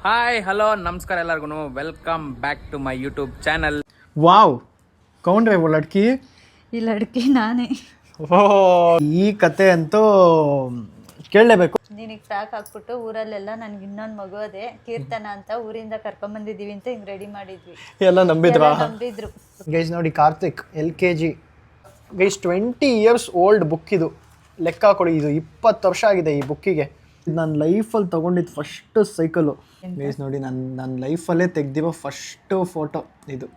Hi hello ನಮಸ್ಕಾರ ಎಲ್ಲರಿಗೂ welcome back to my YouTube channel. Wow ಕೌನ್ ರೇ वो लड़की ಈ ಲಡ್ಕಿ ನಾನೇ. ಈ ಕತೆ ಅಂತೂ ಕೇಳಲೇಬೇಕು. ನಿನಗೆ ಫ್ರಾಕ್ ಹಾಕ್ಬಿಟ್ಟು ಊರಲ್ಲೆಲ್ಲ ನನಗೆ ಇನ್ನೊಂದು ಮಗು ಅದೇ ಕೀರ್ತನ ಅಂತ ಊರಿಂದ ಕರ್ಕೊಂಬಂದಿದ್ದೀವಿ ಅಂತ ಹಿಂಗೆ ರೆಡಿ ಮಾಡಿದ್ವಿ. ಎಲ್ಲ ನಂಬಿದ್ರು. ಗೈಸ್ ನೋಡಿ Karthik LKG guys 20 years old book. ಇದು ಲೆಕ್ಕ ಹಾಕೊಳ್ಳಿ, ಇದು 20 ವರ್ಷ ಆಗಿದೆ ಈ ಬುಕ್ಕಿಗೆ. ನನ್ನ ಲೈಫಲ್ಲಿ ತೊಗೊಂಡಿದ್ದು ಫಸ್ಟ್ ಸೈಕಲು ಗೈಸ್. ನೋಡಿ ನನ್ನ ಲೈಫಲ್ಲೇ ತೆಗ್ದಿರೋ ಫಸ್ಟು ಫೋಟೋ ಇದು.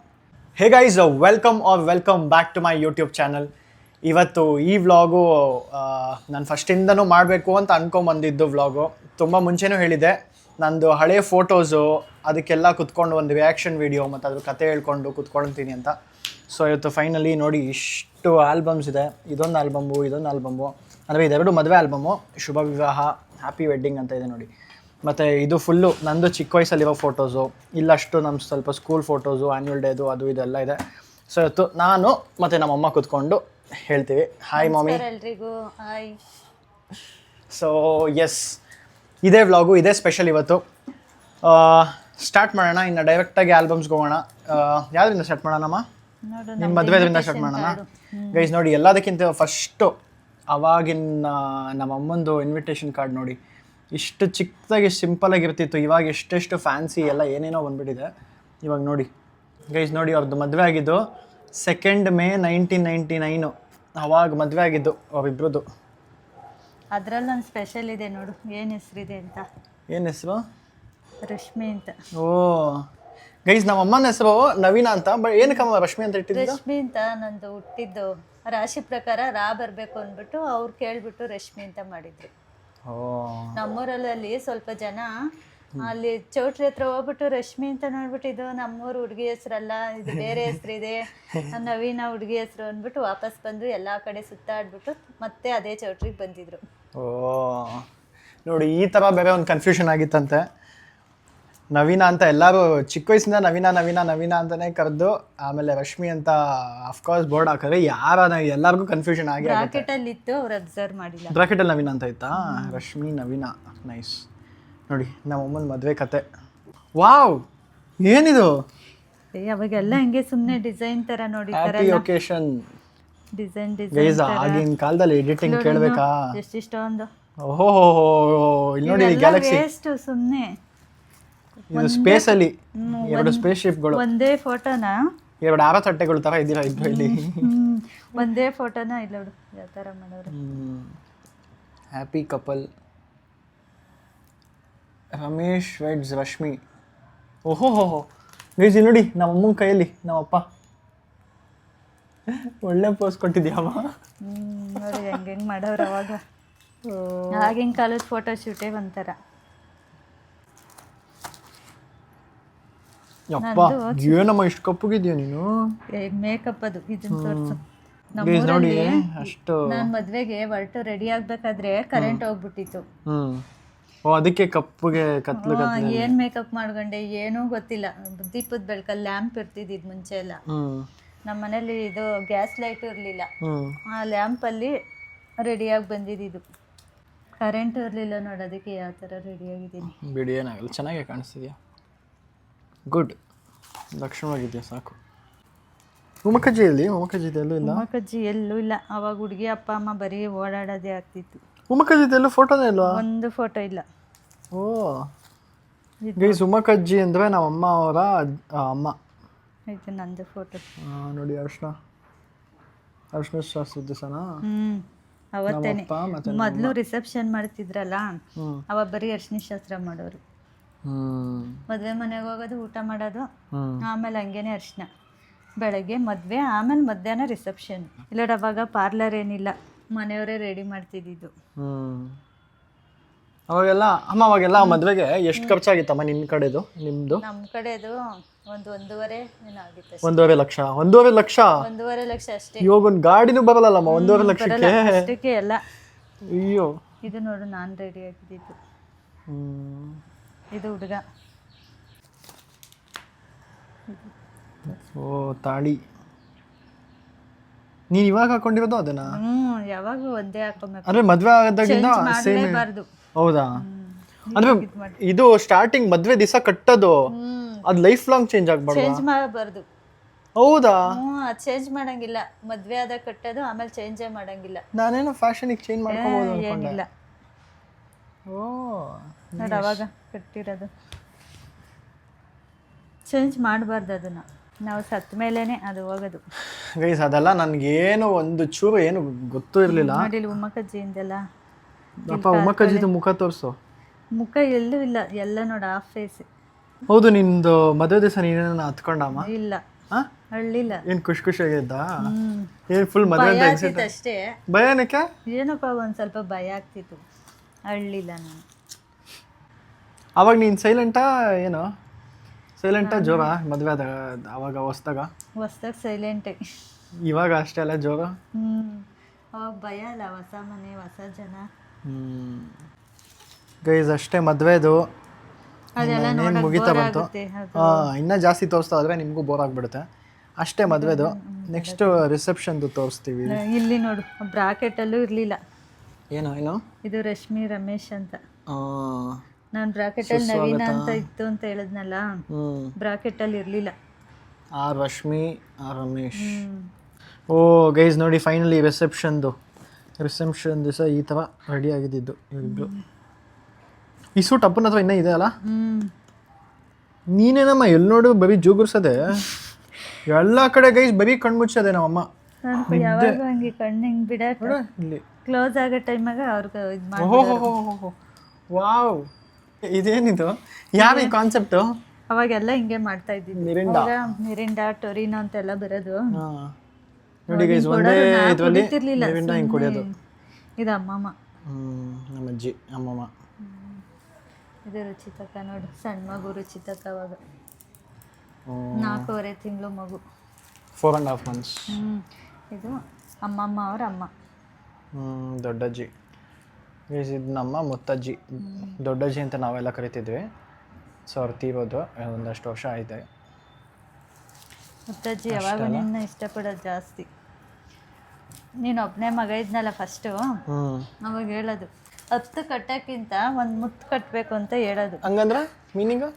Hey guys, welcome back to my YouTube channel. ಇವತ್ತು ಈ ವ್ಲಾಗು ನಾನು ಫಸ್ಟಿಂದನೂ ಮಾಡಬೇಕು ಅಂತ ಅನ್ಕೊಂಬಂದಿದ್ದು ವ್ಲಾಗು. ತುಂಬ ಮುಂಚೆನೂ ಹೇಳಿದೆ, ನಂದು ಹಳೆಯ ಫೋಟೋಸು ಅದಕ್ಕೆಲ್ಲ ಕುತ್ಕೊಂಡು ಒಂದು ರಿಯಾಕ್ಷನ್ ವೀಡಿಯೋ ಮತ್ತು ಅದ್ರ ಕತೆ ಹೇಳ್ಕೊಂಡು ಕುತ್ಕೊಳ್ತೀನಿ ಅಂತ. ಸೊ ಇವತ್ತು ಫೈನಲಿ ನೋಡಿ ಇಷ್ಟು ಆಲ್ಬಮ್ಸ್ ಇದೆ. ಇದೊಂದು ಆಲ್ಬಮ್ಮು ಅಂದರೆ ಇದೆರಡು ಮದುವೆ ಆಲ್ಬಮ್ಮು. ಶುಭ ವಿವಾಹ, ಹ್ಯಾಪಿ ವೆಡ್ಡಿಂಗ್ ಅಂತ ಇದೆ ನೋಡಿ. ಮತ್ತು ಇದು ಫುಲ್ಲು ನಂದು ಚಿಕ್ಕ ವಯಸ್ಸಲ್ಲಿರೋ ಫೋಟೋಸು, ಇಲ್ಲಷ್ಟು ನಮ್ಮ ಸ್ವಲ್ಪ ಸ್ಕೂಲ್ ಫೋಟೋಸು, ಆ್ಯನ್ಯುವಲ್ ಡೇದು ಅದು ಇದೆಲ್ಲ ಇದೆ. ಸೊ ಇವತ್ತು ನಾನು ಮತ್ತು ನಮ್ಮಮ್ಮ ಕೂತ್ಕೊಂಡು ಹೇಳ್ತೀವಿ. ಹಾಯ್ ಮಾಮಿ. ಎಲ್ರಿಗೂ ಹಾಯ್. ಸೊ ಎಸ್, ಇದೇ ವ್ಲಾಗು, ಇದೇ ಸ್ಪೆಷಲ್ ಇವತ್ತು. ಸ್ಟಾರ್ಟ್ ಮಾಡೋಣ, ಇನ್ನು ಡೈರೆಕ್ಟಾಗಿ ಆಲ್ಬಮ್ಸ್ಗೆ ಹೋಗೋಣ. ಯಾವುದರಿಂದ ಸ್ಟಾರ್ಟ್ ಮಾಡೋಣಮ್ಮ? ನಿಮ್ಮ ಮದುವೆದ್ರಿಂದ ಸ್ಟಾರ್ಟ್ ಮಾಡೋಣ ಗೈಸ್. ನೋಡಿ ಎಲ್ಲದಕ್ಕಿಂತ ಫಸ್ಟು ಅವಾಗಿನ ನಮ್ಮಮ್ಮಂದು ಇನ್ವಿಟೇಷನ್ ಕಾರ್ಡ್ ನೋಡಿ, ಇಷ್ಟು ಚಿಕ್ಕದಾಗಿ ಸಿಂಪಲಾಗಿರ್ತಿತ್ತು. ಇವಾಗ ಎಷ್ಟೆಷ್ಟು ಫ್ಯಾನ್ಸಿ ಎಲ್ಲ ಏನೇನೋ ಬಂದುಬಿಟ್ಟಿದೆ ಇವಾಗ ನೋಡಿ ಗೈಸ್. ನೋಡಿ ಅವ್ರದ್ದು ಮದುವೆ ಆಗಿದ್ದು 2 May 1999. ಅವಾಗ ಮದುವೆ ಆಗಿದ್ದು ಅವರಿಬ್ರದ್ದು. ಅದ್ರಲ್ಲಿ ಒಂದು ಸ್ಪೆಷಲ್ ಇದೆ ನೋಡು, ಏನು ಹೆಸರಿದೆ ಅಂತ. ಏನು ಹೆಸರು? ರಶ್ಮಿ ಅಂತ. ಓ ಗೈಸ್, ನಮ್ಮ ಅಮ್ಮನ ಹೆಸರು ನವೀನ ಅಂತ. ಬಟ್ ಏನಕ್ಕಮ್ಮ ರಶ್ಮಿ ಅಂತ ಇಟ್ಟಿದ್ದು? ರಶ್ಮಿ ಅಂತ ನಂದು ಹುಟ್ಟಿದ್ದು ರಾಶಿ ಪ್ರಕಾರ ರಾ ಬರಬೇಕು ಅಂದ್ಬಿಟ್ಟು ಅವ್ರು ಕೇಳ್ಬಿಟ್ಟು ರಶ್ಮಿ ಅಂತ ಮಾಡಿದ್ರು. ನಮ್ಮೂರಲ್ಲಿ ಸ್ವಲ್ಪ ಜನ ಅಲ್ಲಿ ಚೌಟ್ರಿ ಹತ್ರ ಹೋಗ್ಬಿಟ್ಟು ರಶ್ಮಿ ಅಂತ ನೋಡ್ಬಿಟ್ಟು ಇದು ನಮ್ಮೂರು ಹುಡುಗಿ ಹೆಸರಲ್ಲ, ಇದು ಬೇರೆ ಹೆಸರಿದೆ, ನವೀನ ಹುಡುಗಿ ಹೆಸರು ಅಂದ್ಬಿಟ್ಟು ವಾಪಸ್ ಬಂದು ಎಲ್ಲ ಕಡೆ ಸುತ್ತಾಡ್ಬಿಟ್ಟು ಮತ್ತೆ ಅದೇ ಚೌಟ್ರಿಗೆ ಬಂದಿದ್ರು. ಓ ನೋಡಿ, ಈ ಥರ ಬೇರೆ ಒಂದು ಕನ್ಫ್ಯೂಷನ್ ಆಗಿತ್ತಂತೆ. ನವೀನ ಅಂತ ಎಲ್ಲರೂ ಚಿಕ್ಕ ವಯಸ್ಸಿಂದ ನವೀನ ಅಂತಲೇ ಕರೆದು, ಆಮೇಲೆ ರಶ್ಮಿ ಅಂತ ಅಫ್ಕೋರ್ಸ್ ಬೋರ್ಡ್ ಹಾಕಿದ್ರೆ ಎಲ್ಲರಿಗೂ ಕನ್ಫ್ಯೂಷನ್ ಆಗಿ ಬ್ರಾಕೆಟಲ್ಲಿ ಇತ್ತು, ಅವ್ರು ಅಬ್ಸರ್ವ್ ಮಾಡಿಲ್ಲ. ಬ್ರಾಕೆಟಲ್ಲಿ ನವೀನ ಅಂತ ಇತ್ತಾ? ರಶ್ಮಿ ನವೀನ, ನೈಸ್. ನೋಡಿ ನಮ್ಮ ಅಮ್ಮನ ಮದುವೆ ಕತೆ. ವಾವ್, ಏನಿದು? ಅವಾಗೆಲ್ಲ ಹಿಂಗೆ ಸುಮ್ಮನೆ ಡಿಸೈನ್ ಥರ ನೋಡಿ, ಒಕೇಶನ್ ಡಿಸೈನ್ ಗೈಸ್. ಆಗಿನ ಕಾಲದಲ್ಲಿ ಎಡಿಟಿಂಗ್ ಕೇಳಬೇಕಾ? ಎಷ್ಟಿಷ್ಟೊಂದು. ಓಹೋ, ಇಲ್ಲಿ ನೋಡಿ ಗ್ಯಾಲಕ್ಸಿ. ಎಷ್ಟು ಸುಮ್ಮನೆ ಇದು ಸ್ಪೇಸ್ ಅಲ್ಲಿ 2 ಸ್ಪೇಸ್ ಶಿಪ್ಗಳು, ಒಂದೇ ಫೋಟೋನ 2 ಆರ ತಟ್ಟೆಗಳು ತರ ಇದ್ದೀರಾ ಇಬ್ರು ಇಲ್ಲಿ. ಒಂದೇ ಫೋಟೋನ ಇಲ್ಲ ನೋಡು ಯಾವ ಥರ ಮಾಡೋರು. Happy couple. Ramesh weds Rashmi. ಓಹೋ ಗೈಸ್, ಇಲ್ಲಿ ನೋಡಿ ನಮ್ಮ ಅಮ್ಮನ ಕೈಯಲ್ಲಿ ನಮ್ಮಪ್ಪ. ಒಳ್ಳೆ ಪೋಸ್ ಕೊಟ್ಟಿದ್ಯಾವ. ನೋಡಿ ಹೆಂಗೆ ಮಾಡೋರು ಅವಾಗ. ಆಗಿನ ಕಾಲದ ಫೋಟೋ ಶೂಟೇ ಒಂಥರ. ಯಪ್ಪ, ಏನಮ್ಮ ಇಷ್ಟು ಕಪ್ಪಗಿದ್ಯಾ ನೀನು? ಮೇಕಪ್ ಅದು ಇದನ್ನ ತೋರಿಸು. ನೋಡಿ ಅಷ್ಟು. ನಾನು ಮದ್ವೆಗೆ ಹೊರಟು ರೆಡಿ ಆಗ್ಬೇಕಾದ್ರೆ ಕರೆಂಟ್ ಹೋಗ್ಬಿಟ್ಟಿತ್ತು. ಓ, ಅದಕ್ಕೆ ಕಪ್ಪಗೆ ಕತ್ಲು. ಏನ್ ಮೇಕಪ್ ಮಾಡ್ಕೊಂಡೆ ಏನೂ ಗೊತ್ತಿಲ್ಲ. ದೀಪದ ಬೆಳಕಲ್ಲಿ ಲ್ಯಾಂಪ್ ಇರ್ತಿದ್ದು ಮುಂಚೆ ಎಲ್ಲ. ನಮ್ಮ ಮನೇಲಿ ಇದು ಗ್ಯಾಸ್ ಲೈಟ್ ಇರಲಿಲ್ಲ, ಆ ಲ್ಯಾಂಪಲ್ಲಿ ರೆಡಿಯಾಗಿ ಬಂದಿದ್ದು. ಕರೆಂಟ್ ಇರಲಿಲ್ಲ ನೋಡೋದಕ್ಕೆ ಯಾವ ಥರ ರೆಡಿಯಾಗಿದ್ದೀನಿ. ಬಿಡಿ, ಏನಾಗಲ್ಲ, ಚೆನ್ನಾಗೇ ಕಾಣಿಸ್ತಿದ್ಯಾ. ಗುಡ್, ಲಕ್ಷಣವಾಗಿದೆಯಾ, ಸಾಕು. ಉಮಕಜ್ಜಿ ಎಲ್ಲೂ ಇಲ್ಲ. ಉಮಕಜ್ಜಿ ಎಲ್ಲೂ ಇಲ್ಲ. ಅವಾಗ ಹುಡುಗಿ ಅಪ್ಪ ಅಮ್ಮ ಬರೀ ಓಡಾಡೋದೇ ಆಗ್ತಿತ್ತು. ಉಮಕಜ್ಜಿದ ಎಲ್ಲೂ ಫೋಟೋನೇ ಇಲ್ವಾ? ಒಂದು ಫೋಟೋ ಇಲ್ಲ. ಓ ಗೈಸ್, ಉಮಕಜ್ಜಿ ಅಂದರೆ ನಮ್ಮ ಅಮ್ಮ ಅವರ ಅಮ್ಮ. ಇದು ನಂದು ಫೋಟೋ ನೋಡಿ. ಅರ್ಶನ ಶಾಸ್ತ್ರದ ದಿವಸನಾ? ಅವತ್ತೇನೆ. ಮೊದಲು ರಿಸೆಪ್ಷನ್ ಮಾಡ್ತಿದ್ರಲ್ಲ, ಅವಾಗ ಬರೀ ಅರ್ಶಿನ ಶಾಸ್ತ್ರ ಮಾಡೋರು. ಮದುವೆ ಮನೆಗೆ ಹೋಗೋದು, ಊಟ ಮಾಡೋದು, ಆಮೇಲೆ ಹಂಗೇನೆ ಅರ್ಶಿನ. ಬೆಳಗ್ಗೆ ಮದುವೆ, ಆಮೇಲೆ ಮಧ್ಯಾಹ್ನ ರಿಸೆಪ್ಷನ್. ಇಲ್ಲ ಅವಾಗ ಪಾರ್ಲರ್ ಏನಿಲ್ಲ, ಮನೆಯವರೇ ರೆಡಿ ಮಾಡ್ತಿದ್ದಿದ್ದು. ಅವಾಗೆಲ್ಲ ಮದುವೆಗೆ ಎಷ್ಟು ಖರ್ಚಾಗಿತ್ತಮ್ಮ ನಿನ್ನ ಕಡೆದು? ನಿಮ್ಮದು? ನಮ್ಮ ಕಡೆದು ಒಂದು 1.5 ಏನಾಗಿತ್ತು. 1.5 ಲಕ್ಷ? 1.5 ಲಕ್ಷ? 1.5 ಲಕ್ಷ ಅಷ್ಟೇ. ಇವಾಗ ಒಂದು ಗಾಡಿನೂ ಬರಲ್ಲಮ್ಮ 1.5 ಲಕ್ಷಕ್ಕೆ. ಅಷ್ಟಕ್ಕೆ ಎಲ್ಲ. ಅಯ್ಯೋ, ಇದು ನೋಡು ನಾನು ರೆಡಿ ಆಗಿದ್ದು. ಇದು ಹುಡುಗ. ಓ, ತಾಳಿ ನೀನು ಇವಾಗ ಹಾಕೊಂಡಿರೋದು ಅದನ್ನ? ಯಾವಾಗ ಒಂದೇ ಹಾಕೋಬೇಕು. ಅಂದ್ರೆ ಮದುವೆ ಆದಾಗಿಂದ ಸೇಮ್? ಮಾಡಲೇಬಾರ್ದು. ಹೌದಾ? ಅಂದ್ರೆ ಇದು ಸ್ಟಾರ್ಟಿಂಗ್ ಮದ್ವೆ ದಿವಸ ಕಟ್ಟೋದು, ಅದು ಲೈಫ್ ಲಾಂಗ್ ಚೇಂಜ್ ಆಗ್ಬಾರ್ದು. ಚೇಂಜ್ ಮಾಡಬಾರ್ದು. ಹೌದಾ? ಚೇಂಜ್ ಮಾಡಂಗಿಲ್ಲ. ಮದ್ವೆ ಆದಾಗ ಕಟ್ಟೋದು, ಆಮೇಲೆ ಚೇಂಜೇ ಮಾಡಂಗಿಲ್ಲ. ನಾನೇನೋ ಫ್ಯಾಷನಿಗೆ ಚೇಂಜ್ ಮಾಡ್ಕೋಬಹುದು ಅನ್ಕೊಂಡೆ. ಏನಿಲ್ಲ. ಓ ನೋಡಿ ಅವಾಗ ಕಟ್ಟಿರೋದು. ಚೇಂಜ್ ಮಾಡಬಾರ್ದು ಅದನ್ನ. ನಾವು ಸತ್ತ ಮೇಲೇನೆ ಅದು ಹೋಗೋದು. ಗೈಸ್ ಅದೆಲ್ಲ ನನ್ಗೇನು ಒಂದು ಚೂರು ಏನು ಗೊತ್ತೂ ಇರಲಿಲ್ಲ. ನೋಡಿ ಉಮ್ಮಕ್ಕಜ್ಜಿಯಿಂದೆಲ್ಲ. ಅಪ್ಪ ಉಮ್ಮಕ್ಕಜ್ಜಿದು ಮುಖ ತೋರಿಸು. ಮುಖ ಎಲ್ಲೂ ಇಲ್ಲ, ಎಲ್ಲ ನೋಡಿ ಆಫ್ ಫೇಸ್. ಹೌದು, ನಿಂದು ಮದುವೆ ದಿವಸ ನೀನೇನ ಹತ್ಕೊಂಡಮ್ಮ? ಇಲ್ಲ, ಅಳ್ಳಿಲ್ಲ. ಏನ್ ಖುಷಿಯಾಗಿದ್ದ? ಏನ್ ಫುಲ್ ಮದುವೆ ಆಗ್ತಿತ್ತು ಅಷ್ಟೇ. ಭಯನಕ್ಕೆ? ಏನಪ್ಪ ಒಂದ್ ಸ್ವಲ್ಪ ಭಯ ಆಗ್ತಿತ್ತು, ಅಳ್ಳಿಲ್ಲ ನಾನು. ಅವಾಗ ನೀನ್ ಸೈಲೆಂಟಾ ಏನೋ? ಸೈಲೆಂಟಾ ಜೋರ ಮದುವೆ ಆದಾಗ? ಅವಾಗ ಹೊಸ್ದಾಗ ಸೈಲೆಂಟೇ. ಇವಾಗ ಅಷ್ಟೇ ಅಲ್ಲ ಜೋರ? ಅವಾಗ ಭಯ ಅಲ್ಲ, ಹೊಸ ಮನೆ ಹೊಸ ಜನ. ಗೈಸ್ ಅಷ್ಟೇ ಮದ್ವೆದು ಅದೆಲ್ಲ ಮುಗಿತಾ ಬಂತು. ಇನ್ನೂ ಜಾಸ್ತಿ ತೋರಿಸ್ತಾ ಹೋದ್ರೆ ನಿಮಗೂ ಬೋರ್ ಆಗ್ಬಿಡುತ್ತೆ. ಅಷ್ಟೇ ಮದ್ವೆದು. ನೆಕ್ಸ್ಟ್ ರಿಸೆಪ್ಷನ್ದು ತೋರಿಸ್ತೀವಿ. ಇಲ್ಲಿ ನೋಡು, ಬ್ರಾಕೆಟ್ ಅಲ್ಲೂ ಇರ್ಲಿಲ್ಲ. ಏನು ಇದು ರಶ್ಮಿ ರಮೇಶ್ ಅಂತ. ನಾನು ಬ್ರಾಕೆಟ್ ಅಲ್ಲಿ ನವೀನ ಅಂತ ಇತ್ತು ಅಂತ ಹೇಳಿದ್ನಲ್ಲ, ಬ್ರಾಕೆಟ್ ಅಲ್ಲಿ ಇರ್ಲಿಲ್ಲ. ರಶ್ಮಿ ರಮೇಶ್. ಓ ಗೈಸ್ ನೋಡಿ, ಫೈನಲಿ ರಿಸೆಪ್ಷನ್ ದಿವಸ ಈ ಥರ ರೆಡಿ ಆಗಿದ್ದು ಇಬ್ಬರು. ಈ ಸೂಟ್ ಅಪ್ಪನ ಹತ್ರ ಇನ್ನೂ ಇದೆ ಅಲ್ಲ? ನೀನೇನಮ್ಮ ಎಲ್ಲಿ ನೋಡು ಬರೀ ಜೋಗುರ್ಸದೆ, ಎಲ್ಲ ಕಡೆ ಗೈಸ್ ಬರೀ ಕಣ್ಮುಚ್ಚದೆ ನಮ್ಮಮ್ಮ. ಯಾವಾಗ ಹಂಗೆ ಕಣ್ಣು ಹಿಂಗೆ ಬಿಡಕ್ಕೆ ಇಲ್ಲಿ ಕ್ಲೋಸ್ ಆಗೋ ಟೈಮಾಗ ಅವ್ರಿಗೆ ಇದು ಮಾಡಿ. ವಾವ್, ಇದೇನಿದು? ಯಾವ ಈ ಕಾನ್ಸೆಪ್ಟು? ಅವಾಗೆಲ್ಲ ಹಿಂಗೆ ಮಾಡ್ತಾ ಇದ್ದಿದ್ದು. ಮಿರಿಂಡಾ ಟೊರಿನೋ ಅಂತೆಲ್ಲ ಬರೋದು ನೋಡಿ ಗೈಸ್. ಒಂದೇ ಇದರಲ್ಲಿ ಮಿರಿಂಡಾ ಹಿಂಗೆ ಕುಡಿಯೋದು. ಇದು ಅಮ್ಮಮ್ಮ, ನಮ್ಮ ಅಜ್ಜಿ ಅಮ್ಮಮ್ಮ. ಇದು ರುಚಿತಕ್ಕ ನೋಡು, ಸಣ್ಣ ಮಗು ರುಚಿತಕ್ಕ. ಅವಾಗ 4.5 ತಿಂಗಳು ಮಗು, 4.5 months. ಇದು ಅಮ್ಮಮ್ಮ ಅವ್ರ ಅಮ್ಮ, ದೊಡ್ಡಜ್ಜಿ. ಇದು ನಮ್ಮ ಮುತ್ತಜ್ಜಿ, ದೊಡ್ಡಜ್ಜಿ ಅಂತ ನಾವೆಲ್ಲ ಕರಿತಿದ್ವಿ. ಸೊ ಅವ್ರು ತೀರೋದು ಒಂದಷ್ಟು ವರ್ಷ ಆಯ್ತು. ಮುತ್ತಜ್ಜಿ ಯಾವಾಗ ನಿನ್ನ ಇಷ್ಟಪಡೋದು ಜಾಸ್ತಿ. ನೀನು ಒಬ್ಬನೇ ಮಗ ಇದ್ನಲ್ಲ ಫಸ್ಟು, ಅವಾಗ ಹೇಳೋದು 10 ಕಟ್ಟೋಕ್ಕಿಂತ ಒಂದು ಮುತ್ತು ಕಟ್ಟಬೇಕು ಅಂತ ಹೇಳೋದು. ಹಂಗಂದ್ರೆ ಮೀನಿಂಗ್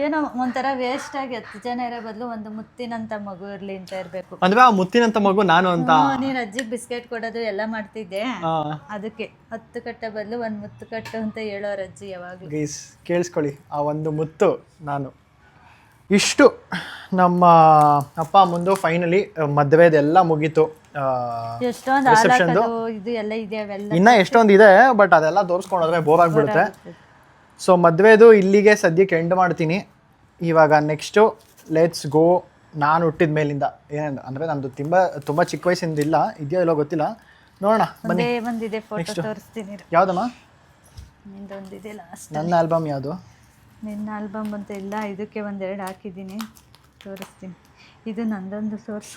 ಏನೋ ಒಂಥರ ವೇಸ್ಟ್ ಆಗಿ 10 ಜನ ಇರೋ ಬದಲು ಒಂದು ಮುತ್ತಿನಂತ ಮಗು ಇರ್ಲಿ ಅಂತ ಇರಬೇಕು. ಅಂದ್ರೆ ಆ ಮುತ್ತಿನಂತ ಮಗು ನಾನು ಅಂತ. ನೀನು ಅಜ್ಜಿಗೆ ಬಿಸ್ಕೆಟ್ ಕೊಡೋದು ಎಲ್ಲ ಮಾಡ್ತಿದ್ದೆ, ಅದಕ್ಕೆ 10 ಕಟ್ಟೋ ಬದಲು ಒಂದು ಮುತ್ತು ಕಟ್ಟು ಅಂತ ಹೇಳೋರು ಅಜ್ಜಿ ಯಾವಾಗಲೂ. ಗೈಸ್ ಕೇಳಿಸ್ಕೊಳ್ಳಿ, ಆ ಒಂದು ಮುತ್ತು ನಾನು. ಇಷ್ಟು ನಮ್ಮ ಅಪ್ಪ ಮುಂದೆ ಫೈನಲಿ ಮದುವೆದೆಲ್ಲ ಮುಗೀತು. ಎಷ್ಟೊಂದು ಇದು ಎಲ್ಲ ಇದೆ, ಅವೆಲ್ಲ ಇನ್ನ ಎಷ್ಟೊಂದು ಇದೆ, ಬಟ್ ಅದೆಲ್ಲ ತೋರಿಸ್ಕೊಂಡ್ರೆ ಬೋರ್ ಆಗ್ಬಿಡುತ್ತೆ. ಸೊ ಮದುವೆದು ಇಲ್ಲಿಗೆ ಸದ್ಯಕ್ಕೆ ಎಂಡ್ ಮಾಡ್ತೀನಿ. ಇವಾಗ ನೆಕ್ಸ್ಟು ಲೆಟ್ಸ್ ಗೋ. ನಾನು ಹುಟ್ಟಿದ ಮೇಲಿಂದ ಏನೇನು ಅಂದರೆ ನಂದು ತುಂಬ ಚಿಕ್ಕ ವಯಸ್ಸಿಂದ ಇಲ್ಲ, ಇದೆಯೋ ಇಲ್ಲೋ ಗೊತ್ತಿಲ್ಲ, ನೋಡೋಣ ಬನ್ನಿ. ಒಂದಿದೆ ಫೋಟೋ ತೋರಿಸ್ತೀನಿ. ಯಾವುದಮ್ಮ? ನಿಂದೊಂದಿದೆ ಲಾಸ್ಟ್. ನನ್ನ ಆಲ್ಬಮ್ ಯಾವುದು? ನಿನ್ನ ಆಲ್ಬಮ್ ಅಂತ ಇಲ್ಲ, ಇದಕ್ಕೆ 1-2 ಹಾಕಿದ್ದೀನಿ, ತೋರಿಸ್ತೀನಿ. ಇದು ನಂದೊಂದು ಸೋರ್ಸ್,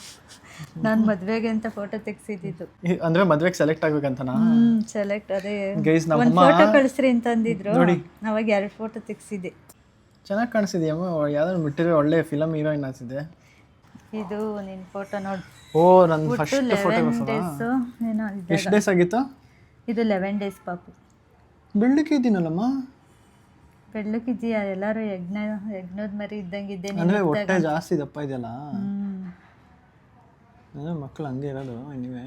ನಾನು ಮದುವೆಗೆ ಅಂತ ಫೋಟೋ ತೆಗ್ಸಿದ್ದು. ಅಂದ್ರೆ ಮದುವೆಗೆ ಸೆಲೆಕ್ಟ್ ಆಗ್ಬೇಕಂತನಾ? ಸೆಲೆಕ್ಟ್ ಅದೇ ಒಂದು ಫೋಟೋ ಕಳಿಸ್ರಿ ಅಂತಂದಿದ್ರು, ಅವಾಗ 2 ಫೋಟೋ ತೆಗ್ಸಿದ್ದೆ. ಚೆನ್ನಾಗಿ ಕಾಣಿಸಿದ್ಯಮ್ಮ, ಯಾವ್ದಾದ್ರು ಬಿಟ್ಟಿರೋ ಒಳ್ಳೆ ಫಿಲಮ್ ಹೀರೋಯಿನ್ ಅನ್ಸಿದೆ. ಇದು ನಿನ್ನ ಫೋಟೋ ನೋಡಿ. ಓ ನನ್ನ ಫಸ್ಟ್ ಫೋಟೋಗ್ರಾಫರ್. ಎಷ್ಟು ಡೇಸ್ ಆಗಿತ್ತು ಇದು? 11 ಡೇಸ್ ಪಾಪು. ಬೆಳ್ಳಕ್ಕೆ ಇದ್ದೀನಲ್ಲಮ್ಮ. ಬೆಳ್ಳಕ್ಕಿದ್ದೀಯ, ಎಲ್ಲರೂ ಯಜ್ಞದ ಮರಿ ಇದ್ದಂಗಿದ್ದೆ. ಅಂದರೆ ಹೊಟ್ಟೆ ಜಾಸ್ತಿ ದಪ್ಪ ಇದೆಯಲ್ಲ, ಮಕ್ಕಳು ಹಂಗೆ ಇರೋದು. ನೀವೇ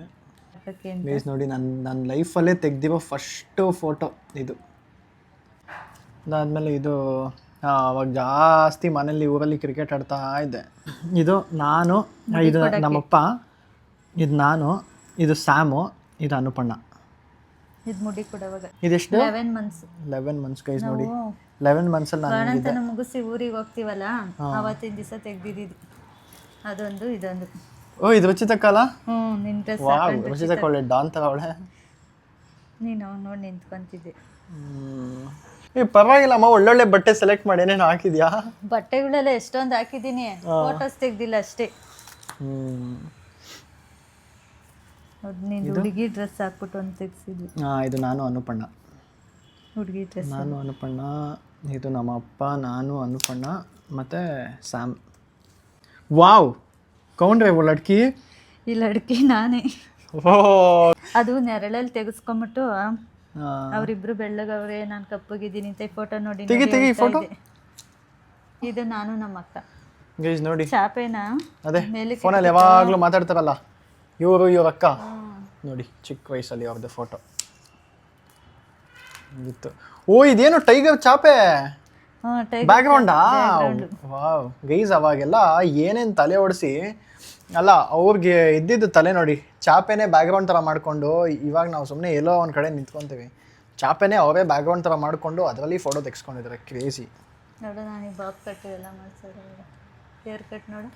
ಪ್ಲೀಸ್ ನೋಡಿ, ನನ್ನ ಲೈಫಲ್ಲೇ ತೆಗ್ದಿರೋ ಫಸ್ಟು ಫೋಟೋ ಇದು. ಅದಾದಮೇಲೆ ಇದು ಅವಾಗ ಜಾಸ್ತಿ ಮನೇಲಿ ಊರಲ್ಲಿ ಕ್ರಿಕೆಟ್ ಆಡ್ತಾ ಇದ್ದೆ. ಇದು ನಾನು, ಇದು ನಮ್ಮಪ್ಪ, ಇದು ನಾನು, ಇದು ಸ್ಯಾಮು, ಇದು ಅನುಪಣ್ಣ. ಇದು ಮುಡಿ ಕೊಡೋವಾಗ ಇದೆಷ್ಟು? 11 months ಗೈಸ್ ನೋಡಿ. 11 months ಅಲ್ಲಿ ಬಾಣಂತನ ಮುಗಿಸಿ ಊರಿಗೆ ಹೋಗ್ತೀವಲ್ಲ, ಅವತ್ತಿನ ದಿವಸ ತೆಗ್ದಿದ್ದು ಅದೊಂದು, ಇದೊಂದು. ಓ ಇದು ರುಚಿತಕ್ಕಲ್ಲ? ನಿನ್ನ ಡ್ರೆಸ್ ರುಚಿತಕ್ಕ ಒಳ್ಳೆ ಡಾನ್ ಥರ ಅವಳೆ. ನೀನು ನೋಡಿ ನಿಂತ್ಕೊಂತಿದ್ದೆ. ಪರವಾಗಿಲ್ಲಮ್ಮ, ಒಳ್ಳೊಳ್ಳೆ ಬಟ್ಟೆ ಸೆಲೆಕ್ಟ್ ಮಾಡಿ. ಏನೇನು ಹಾಕಿದ್ಯಾ? ಬಟ್ಟೆಗಳೆಲ್ಲ ಎಷ್ಟೊಂದು ಹಾಕಿದ್ದೀನಿ, ಫೋಟೋಸ್ ತೆಗ್ದಿಲ್ಲ ಅಷ್ಟೇ. ನೀನು ಹುಡುಗಿ ಡ್ರೆಸ್ ಹಾಕ್ಬಿಟ್ಟು ಒಂದು ತೆಗ್ಸಿದ್ವಿ. ಇದು ನಾನು ಅನುಪಣ್ಣ, ಹುಡುಗಿ ಡ್ರೆಸ್. ನಾನು ಅನುಪಣ್ಣ, ಇದು ನಮ್ಮ ಅಪ್ಪ, ನಾನು ಅನುಪಣ್ಣ ಮತ್ತು ಸ್ಯಾಮ್. ವಾವ್, ಕೌಂಡ್ರೆ ಲಡ್ಕಿ. ಈ ಲಡ್ಕಿ ನಾನೇ. ಅದು ನೆರಳಲ್ಲಿ ತೆಗೆಸ್ಕೊಂಬಿಟ್ಟು ಅವರಿಬ್ರು ಬೆಳ್ಳಗವ್ರೆ, ನಾನು ಕಪ್ಪಗಿದ್ದೀನಿ ಅಂತ ಫೋಟೋ ನೋಡಿ ತೆಗಿ ಫೋಟೋ. ಇದು ನಾನು ನಮ್ಮ ಅಕ್ಕ. ಗೈಸ್ ನೋಡಿ ಚಾಪೆನ ಅದೇ ಫೋನಲ್ಲಿ ಯಾವಾಗಲೂ ಮಾತಾಡ್ತಾರಲ್ಲ ಇವ್ರ ಅಕ್ಕ ನೋಡಿ, ಚಿಕ್ಕ ವಯಸ್ಸಲ್ಲಿ ಅವ್ರದ್ದು ಫೋಟೋ ಇತ್ತು. ಓ ಇದೇನು ಟೈಗರ್ ಚಾಪೆ ಬ್ಯಾಕ್ಗ್ರೌಂಡಾ? ವಾವ್ ಗೈಸ್, ಅವಾಗೆಲ್ಲ ಏನೇನು ತಲೆ ಓಡಿಸಿ ಅಲ್ಲ ಅವ್ರಿಗೆ ಇದ್ದಿದ್ದು ತಲೆ ನೋಡಿ, ಚಾಪೆನೇ ಬ್ಯಾಕ್ಗ್ರೌಂಡ್ ಥರ ಮಾಡಿಕೊಂಡು. ಇವಾಗ ನಾವು ಸುಮ್ಮನೆ ಎಲ್ಲೋ ಒಂದು ಕಡೆ ನಿಂತ್ಕೊತೀವಿ, ಚಾಪೆನೇ ಅವರೇ ಬ್ಯಾಕ್ಗ್ರೌಂಡ್ ಥರ ಮಾಡಿಕೊಂಡು ಅದರಲ್ಲಿ ಫೋಟೋ ತೆಗೆಸ್ಕೊಂಡಿದ್ದಾರೆ. ಕ್ರೇಜಿ ನೋಡು. ನಾನು ಬಾಬ್ ಕಟ್ಟು ಎಲ್ಲ ಮಾಡ್ಸೋದು, ಹೇರ್ ಕಟ್ ನೋಡು.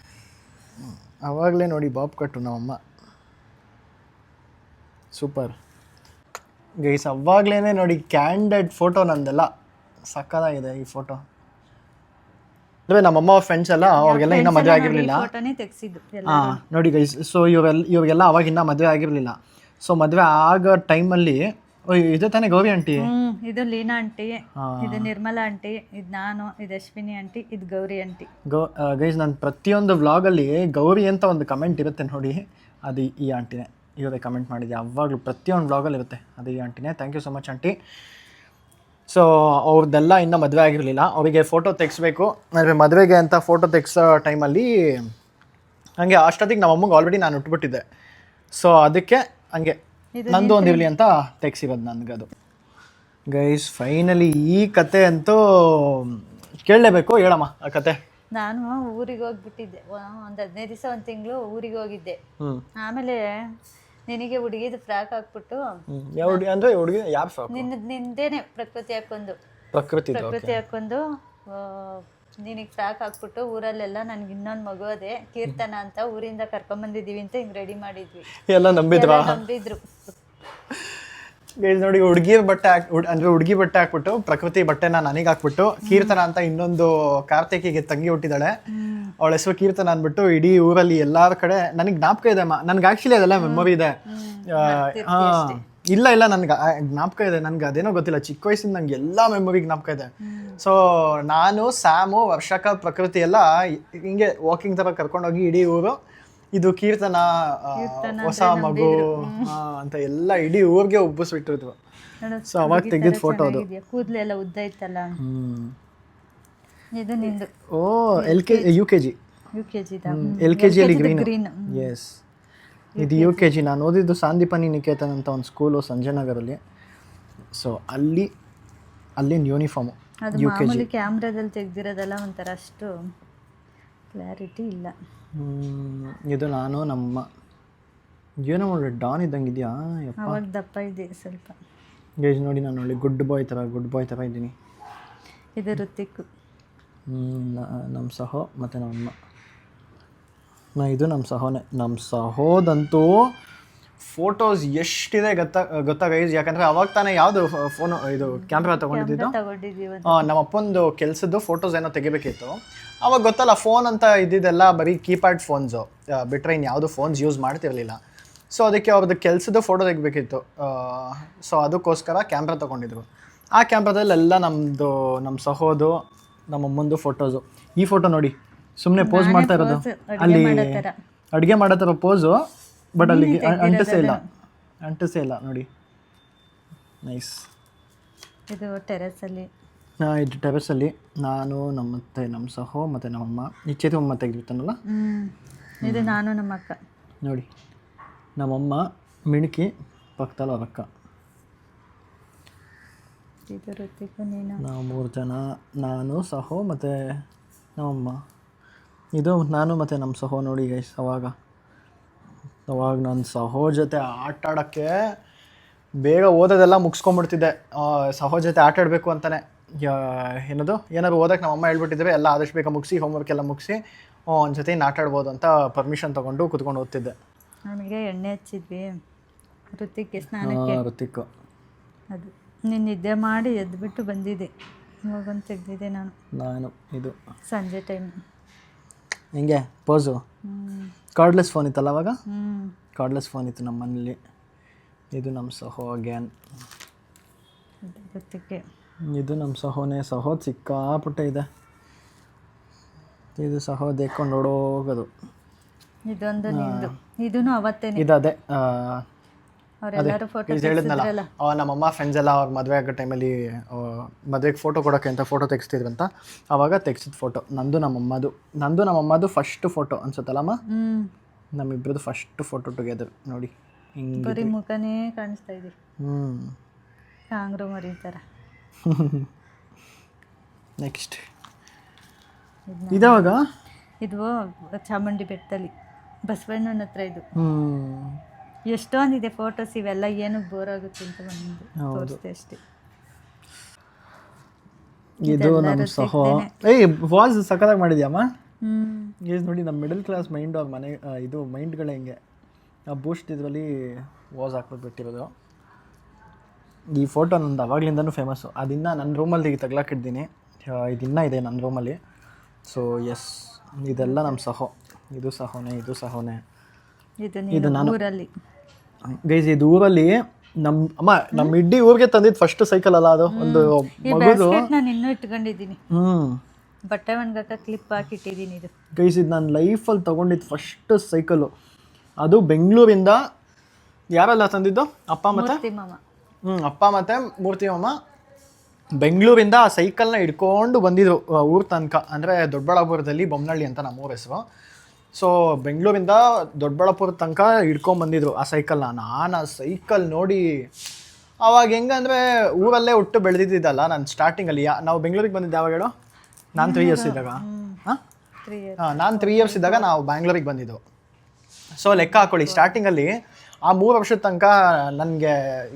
ಅವಾಗಲೇ ನೋಡಿ ಬಾಬ್ ಕಟ್ಟು ನಮ್ಮಮ್ಮ, ಸೂಪರ್ ಗೈಸ್. ಅವಾಗಲೇ ನೋಡಿ ಕ್ಯಾಂಡೆಡ್ ಫೋಟೋ ನಂದೆಲ್ಲ ಸಕ್ಕತ್ತಾಗಿದೆ ಈ ಫೋಟೋ. ಅಂದರೆ ನಮ್ಮಮ್ಮ ಫ್ರೆಂಡ್ಸ್ ಎಲ್ಲ ಅವ್ರಿಗೆಲ್ಲ ಇನ್ನೂ ಮದುವೆ ಆಗಿರಲಿಲ್ಲ. ಹಾಂ ನೋಡಿ ಗೈಸ್, ಸೊ ಇವ್ರಿಗೆಲ್ಲ ಅವಾಗಿನ್ನ ಮದುವೆ ಆಗಿರಲಿಲ್ಲ. ಸೊ ಮದುವೆ ಆಗೋ ಟೈಮಲ್ಲಿ ಇದು ತಾನೇ ಗೌರಿ ಆಂಟಿ, ಇದು ಲೀನಾ ಆಂಟಿ, ಇದು ನಿರ್ಮಲಾ ಆಂಟಿ, ಇದು ನಾನು, ಇದು ಅಶ್ವಿನಿ ಆಂಟಿ, ಇದು ಗೌರಿ ಆಂಟಿ. ಗೈಸ್ ನಾನು ಪ್ರತಿಯೊಂದು ವ್ಲಾಗಲ್ಲಿ ಗೌರಿ ಅಂತ ಒಂದು ಕಮೆಂಟ್ ಇರುತ್ತೆ ನೋಡಿ, ಅದು ಈ ಆಂಟಿನೇ, ಇವರೇ ಕಮೆಂಟ್ ಮಾಡಿದೆ ಯಾವಾಗಲೂ ಪ್ರತಿಯೊಂದು ವ್ಲಾಗಲ್ಲಿ ಇರುತ್ತೆ, ಅದು ಈ ಆಂಟಿನೇ. Thank you so much aunty. So ಅವ್ರದ್ದೆಲ್ಲ ಇನ್ನೂ ಮದುವೆ ಆಗಿರಲಿಲ್ಲ, ಅವರಿಗೆ ಫೋಟೋ ತೆಗೆಸ್ಬೇಕು. ಅಂದರೆ ಮದುವೆಗೆ ಅಂತ ಫೋಟೋ ತೆಗ್ಸೋ ಟೈಮಲ್ಲಿ ಹಂಗೆ ಅಷ್ಟೊತ್ತಿಗೆ ನಮ್ಮ ಅಮ್ಮಗೆ ಆಲ್ರೆಡಿ ನಾನು ಉಟ್ಬಿಟ್ಟಿದ್ದೆ. ಸೊ ಅದಕ್ಕೆ ಹಂಗೆ ನಂದು ಒಂದು ಇರಲಿ ಅಂತ ತೆಗ್ಸಿರೋದು ನನಗದು. ಗೈಸ್ ಫೈನಲಿ ಈ ಕತೆ ಅಂತೂ ಕೇಳಲೇಬೇಕು, ಹೇಳಮ್ಮ ಆ ಕತೆ. ನಾನು ಊರಿಗೆ ಹೋಗ್ಬಿಟ್ಟಿದ್ದೆ, ಒಂದು 15 ದಿವಸ 1 ತಿಂಗಳು ಊರಿಗೆ ಹೋಗಿದ್ದೆ. ಆಮೇಲೆ ನಿನಗೆ ಹುಡುಗಿದು ಫ್ರಾಕ್ ಹಾಕ್ಬಿಟ್ಟು, ಅಂದರೆ ಹುಡುಗಿ ಯಾವ ಫ್ರಾಕ್? ನಿಂದೇನೆ ಪ್ರಕೃತಿ ಹಾಕೊಂಡು ನಿನಗೆ ಫ್ರಾಕ್ ಹಾಕ್ಬಿಟ್ಟು ಊರಲ್ಲೆಲ್ಲ ನನಗೆ ಇನ್ನೊಂದು ಮಗು ಅದೇ ಕೀರ್ತನ ಅಂತ ಊರಿಂದ ಕರ್ಕೊಂಬಂದಿದ್ದೀವಿ ಅಂತ ಹಿಂಗೆ ರೆಡಿ ಮಾಡಿದ್ವಿ. ಎಲ್ಲ ನಂಬಿದ್ರು. ನೋಡಿ ಹುಡುಗಿ ಬಟ್ಟೆ ಹುಡುಗಿ ಬಟ್ಟೆ ಹಾಕ್ಬಿಟ್ಟು ಪ್ರಕೃತಿ ಬಟ್ಟೆನ ನನಗೆ ಹಾಕ್ಬಿಟ್ಟು ಕೀರ್ತನ ಅಂತ ಇನ್ನೊಂದು ಕಾರ್ತಿಕಿಗೆ ತಂಗಿ ಹುಟ್ಟಿದಾಳೆ, ಅವಳ ಹೆಸರು ಕೀರ್ತನ ಅಂದ್ಬಿಟ್ಟು ಇಡೀ ಊರಲ್ಲಿ ಎಲ್ಲಾರ ಕಡೆ ನನಗೆ ಜ್ಞಾಪಕ ಇದೆ. ನನ್ಗೆ ಆಕ್ಚುಲಿ ಅದೆಲ್ಲ ಮೆಮೊರಿ ಇದೆ. ಇಲ್ಲ ನನ್ಗೆ ಜ್ಞಾಪಕ ಇದೆ, ನನ್ಗೆ ಅದೇನೋ ಗೊತ್ತಿಲ್ಲ, ಚಿಕ್ಕ ವಯಸ್ಸಿಂದ ನಂಗೆ ಎಲ್ಲ ಮೆಮೊರಿ ಜ್ಞಾಪಕ ಇದೆ. ಸೊ ನಾನು, ಸ್ಯಾಮು, ವರ್ಷಕ, ಪ್ರಕೃತಿ ಎಲ್ಲ ಹಿಂಗೆ ವಾಕಿಂಗ್ ಥರ ಕರ್ಕೊಂಡೋಗಿ ಇಡೀ ಊರು ಇದು ಕೀರ್ತನ ಹೊಸ ಮಗು ಅಂತ ಎಲ್ಲ ಇಡೀ ಊರಿಗೆ ಉಬ್ಬಿಸ್ಬಿಟ್ಟಿದ್ರು. ಸೊ ಅವಾಗ ತೆಗೆದ ಫೋಟೋ ಅದು. ಕೂದಲೆಲ್ಲ ಉದ್ದ ಇತ್ತಲ್ಲ. ಇದು ನಿಂದು. ಓ UKG ಗ್ರೀನ್. ಎಸ್, ಇದು UKG. ನಾನು ಓದಿದ್ದು ಸಾಂದೀಪನಿ ನಿಕೇತನ್ ಅಂತ ಒಂದು ಸ್ಕೂಲು ಸಂಜಯನಗರಲ್ಲಿ. ಸೊ ಅಲ್ಲಿನ ಯೂನಿಫಾರ್ಮು UKG. ಕ್ಯಾಮ್ರಾದಲ್ಲಿ ತೆಗ್ದಿರೋದೆಲ್ಲ ಒಂಥರ ಅಷ್ಟು ಕ್ಲಾರಿಟಿ ಇಲ್ಲ. ಇದು ನಾನು ನಮ್ಮ ಏನೋ ನೋಡಿ ಡಾನ್ ಇದ್ದಂಗಿದೆಯಾ? ಅವಾಗ ದಪ್ಪ ಇದೆ ಸ್ವಲ್ಪ. ಗೈಸ್ ನೋಡಿ ನಾನು ಒಳ್ಳೆ ಗುಡ್ ಬಾಯ್ ಥರ ಇದ್ದೀನಿ. ಇದು ಋತಿಕ್, ನಮ್ಮ ಸಹೋ ಮತ್ತು ನಮ್ಮಮ್ಮ. ಇದು ನಮ್ಮ ಸಹೋನೇ. ನಮ್ಮ ಸಹೋದಂತೂ ಫೋಟೋಸ್ ಎಷ್ಟಿದೆ ಗೊತ್ತಾ ಗೈಸ್? ಯಾಕಂದರೆ ಅವಾಗ ತಾನೇ ಯಾವುದು ಫೋನು ಇದು ಕ್ಯಾಮ್ರಾ ತೊಗೊಂಡಿದ್ದು, ನಮ್ಮ ಅಪ್ಪಂದು ಕೆಲಸದ್ದು ಫೋಟೋಸ್ ಏನೋ ತೆಗಿಬೇಕಿತ್ತು. ಅವಾಗ ಗೊತ್ತಲ್ಲ, ಫೋನ್ ಅಂತ ಇದ್ದಿದ್ದೆಲ್ಲ ಬರೀ ಕೀಪ್ಯಾಡ್ ಫೋನ್ಸು ಬಿಟ್ಟರೆ ಇನ್ನು ಯಾವುದು ಫೋನ್ಸ್ ಯೂಸ್ ಮಾಡ್ತಿರಲಿಲ್ಲ. ಸೊ ಅದಕ್ಕೆ ಅವ್ರದ್ದು ಕೆಲಸದ್ದು ಫೋಟೋ ತೆಗಿಬೇಕಿತ್ತು. ಸೊ ಅದಕ್ಕೋಸ್ಕರ ಕ್ಯಾಮ್ರಾ ತೊಗೊಂಡಿದ್ರು. ಆ ಕ್ಯಾಮ್ರಾದಲ್ಲೆಲ್ಲ ನಮ್ಮ ಸಹೋದು ನಮ್ಮಮ್ಮಂದು ಫೋಟೋಸು. ಈ ಫೋಟೋ ನೋಡಿ, ಸುಮ್ಮನೆ ಪೋಸ್ ಮಾಡ್ತಾ ಇರೋದು, ಅಲ್ಲಿ ಅಡುಗೆ ಮಾಡೋ ಥರ ಪೋಸು, ಬಟ್ ಅಲ್ಲಿಗೆ ಅಂಟಿಸೇ ಇಲ್ಲ ನೋಡಿ. ನೈಸ್. ಇದು ಟೆರೆಸಲ್ಲಿ. ಇದು ಟೆರೆಸಲ್ಲಿ ನಾನು ನಮ್ಮ ಸಹೋ ಮತ್ತು ನಮ್ಮಮ್ಮ. ಈ ಚೇತಮ್ಮ ತೆಗೆದಿರ್ತಾನಲ್ಲ, ಇದು ನಾನು ನಮ್ಮ ಅಕ್ಕ. ನೋಡಿ ನಮ್ಮಮ್ಮ ಮಿಣುಕಿ ಪಕ್ಕದಲ್ಲಿ ಅವ್ರ ಅಕ್ಕ. ನಾವು 3 ಜನ, ನಾನು, ಸಹೋ ಮತ್ತು ನಮ್ಮಮ್ಮ. ಇದು ನಾನು ಮತ್ತು ನಮ್ಮ ಸಹೋ ನೋಡಿ ಗೈಸ್. ಅವಾಗ ನನ್ನ ಸಹೋ ಜೊತೆ ಆಟ ಆಡೋಕ್ಕೆ ಬೇಗ ಓದೋದೆಲ್ಲ ಮುಗಿಸ್ಕೊಂಡ್ಬಿಡ್ತಿದ್ದೆ. ಸಹೋ ಜೊತೆ ಆಟ ಆಡಬೇಕು ಅಂತಲೇ ಏನಾದ್ರು ಓದೋಕ್ಕೆ ನಮ್ಮಮ್ಮ ಹೇಳ್ಬಿಟ್ಟಿದ್ರೆ ಎಲ್ಲ ಆದಷ್ಟು ಬೇಗ ಮುಗಿಸಿ, ಹೋಮ್ವರ್ಕ್ ಎಲ್ಲ ಮುಗಿಸಿ ಒಂದು ಜೊತೆ ಆಟ ಆಡ್ಬೋದು ಅಂತ ಪರ್ಮಿಷನ್ ತೊಗೊಂಡು ಕುತ್ಕೊಂಡು ಓದ್ತಿದ್ದೆ. ನನಗೆ ಎಣ್ಣೆ ಹಚ್ಚಿದ್ವಿ ಋತಿಕ್ಗೆ ಸ್ನಾನಕ್ಕೆ. ಋತಿಕ್ ಅದು ನೀನು ನಿದ್ದೆ ಮಾಡಿ ಎದ್ಬಿಟ್ಟು ಬಂದಿದ್ದೆ, ಹೋಗಂತ ತೆಗ್ದಿದ್ದೆ ನಾನು. ಇದು ಸಂಜೆ ಟೈಮ್. ಹಿಂಗೆ ಪೋಸು. ಕಾರ್ಡ್ಲೆಸ್ ಫೋನ್ ಇತ್ತಲ್ಲ ಅವಾಗ, ಕಾರ್ಡ್ಲೆಸ್ ಫೋನ್ ಇತ್ತು ನಮ್ಮ ಮನೇಲಿ. ಇದು ನಮ್ಮ ಸಹೋ ಅಗ್ಯಾನ್. ಇದು ನಮ್ಮ ಸಹೋನೇ. ಸಹೋದ್ ಸಿಕ್ಕಾಪುಟ್ಟ ಇದೆ. ಇದು ಸಹೋ ದೇಕೊಂಡು ನೋಡೋಗೋದು. ಇದೊಂದು ನಿಂದು. ಇದೂ ಅವತ್ತೇ. ಇದು ಅದೇ ಅವರೆಲ್ಲರೂ ಫೋಟೋ ಹೇಳಿದ್ನಲ್ಲ ತೆಗ್ಸಿದ್ರಲ್ಲ. ನಮ್ಮಮ್ಮ ಫ್ರೆಂಡ್ಸ್ ಎಲ್ಲ ಅವ್ರ ಮದುವೆ ಆಗೋ ಟೈಮಲ್ಲಿ ಮದುವೆಗೆ ಫೋಟೋ ಕೊಡೋಕ್ಕೆ ಅಂತ ಫೋಟೋ ತೆಗಿಸ್ತಿದ್ರಂತ. ಆವಾಗ ತೆಗ್ಸಿದ ಫೋಟೋ ನಂದು ನಮ್ಮಮ್ಮದು ಫಸ್ಟ್ ಫೋಟೋ ಅನ್ಸುತ್ತಲ್ಲಮ್ಮ. ನಮ್ಮಿಬ್ರದ್ದು ಫಸ್ಟ್ ಫೋಟೋ ಟುಗೆದರ್ ನೋಡಿ. ಹಿಂಗೆ ಬರೀ ಮುಖನೇ ಕಾಣಿಸ್ತಾ ಇದೆ, ಕಾಂಗ್ರೂ ಮರಿ ಥರ. ನೆಕ್ಸ್ಟ್ ಇದಾವಾಗ ಇದು ಚಾಮುಂಡಿ ಬೆಟ್ಟದಲ್ಲಿ ಬಸವಣ್ಣನ ಹತ್ರ ಇದು. ಎಷ್ಟೊಂದಿದೆ ಫೋಟೋಸ್, ಇವೆಲ್ಲ ಏನು ಬೋರ್ ಆಗುತ್ತೆ ಅಂತ ಬಂದು ತೋರಿಸ್ತೆ ಅಷ್ಟೇ. ಇದು ನಮ್ಮ ಸಹೋ ವಾಸ್ ಸಖತ್ತಾಗಿ ಮಾಡಿದ್ಯಮ್ಮ. ನೋಡಿ ನಮ್ಮ ಮಿಡಲ್ ಕ್ಲಾಸ್ ಮೈಂಡ್ ಅವ್ರ ಮನೆ ಇದು ಮೈಂಡ್ಗಳೇ ಹಿಂಗೆ. ಆ ಬೂಸ್ಟ್ ಇದರಲ್ಲಿ ವಾಸ್ ಹಾಕ್ಬಿಟ್ಟು ಬಿಟ್ಟಿರೋದು. ಈ ಫೋಟೋ ನಂದು ಅವಾಗ್ಲಿಂದನೂ ಫೇಮಸ್ಸು. ಅದನ್ನು ನನ್ನ ರೂಮಲ್ಲಿ ತಗ್ಲಾಕಿದ್ದೀನಿ. ಇದಿನ್ನೂ ಇದೆ ನನ್ನ ರೂಮಲ್ಲಿ. ಸೊ ಎಸ್, ಇದೆಲ್ಲ ನಮ್ಮ ಸಹೋ. ಇದು ಸಹೋನೆ. ಇದು ನಾನು ಊರಲ್ಲಿ ಗೈಸ್, ಇದು ಊರಲ್ಲಿ ನಮ್ಮ ಇಡೀ ಊರಿಗೆ ತಂದಿದ್ದು ಫಸ್ಟ್ ಸೈಕಲ್ ಅಲ್ಲ ಅದು. ಒಂದು ಮಗುದು ನಾನು ಇನ್ನೂ ಇಟ್ಕೊಂಡಿದ್ದೀನಿ, ಬಟ್ಟೆ ಒಣಗಾಕ ಕ್ಲಿಪ್ ಹಾಕಿಟ್ಟಿದ್ದೀನಿ. ಇದು ಗೈಸ್, ಇದು ನಾನು ಲೈಫಲ್ಲಿ ತೊಗೊಂಡಿದ್ದು ಫಸ್ಟ್ ಸೈಕಲ್ಲು. ಅದು ಬೆಂಗಳೂರಿಂದ ಯಾರೆಲ್ಲ ತಂದಿದ್ದು? ಅಪ್ಪ ಮತ್ತು ಮೂರ್ತಿ ಮಾಮ ಬೆಂಗಳೂರಿಂದ ಆ ಸೈಕಲ್ನ ಹಿಡ್ಕೊಂಡು ಬಂದಿದ್ರು ಊರ ತನಕ. ಅಂದರೆ ದೊಡ್ಡಬಳ್ಳಾಪುರದಲ್ಲಿ ಬೊಮ್ಮನಹಳ್ಳಿ ಅಂತ ನಮ್ಮೂರ ಹೆಸರು. ಸೊ ಬೆಂಗಳೂರಿಂದ ದೊಡ್ಡಬಳ್ಳಾಪುರ ತನಕ ಹಿಡ್ಕೊಂಬಂದಿದ್ರು ಆ ಸೈಕಲ್ನ. ನಾನು ಆ ಸೈಕಲ್ ನೋಡಿ ಅವಾಗ ಹೆಂಗಂದರೆ ಊರಲ್ಲೇ ಹುಟ್ಟು ಬೆಳೆದಿದ್ದಲ್ಲ ನಾನು. ಸ್ಟಾರ್ಟಿಂಗಲ್ಲಿ ನಾವು ಬೆಂಗಳೂರಿಗೆ ಬಂದಿದ್ದು ಯಾವಾಗ ಹೇಳೋ? ನಾನು 3 ಇಯರ್ಸ್ ಇದ್ದಾಗ. ನಾನು 3 ಇಯರ್ಸ್ ಇದ್ದಾಗ ನಾವು ಬ್ಯಾಂಗ್ಳೂರಿಗೆ ಬಂದಿದ್ದು. ಸೊ ಲೆಕ್ಕ ಹಾಕೊಳ್ಳಿ, ಸ್ಟಾರ್ಟಿಂಗಲ್ಲಿ ಆ 3 ವರ್ಷದ ತನಕ ನನಗೆ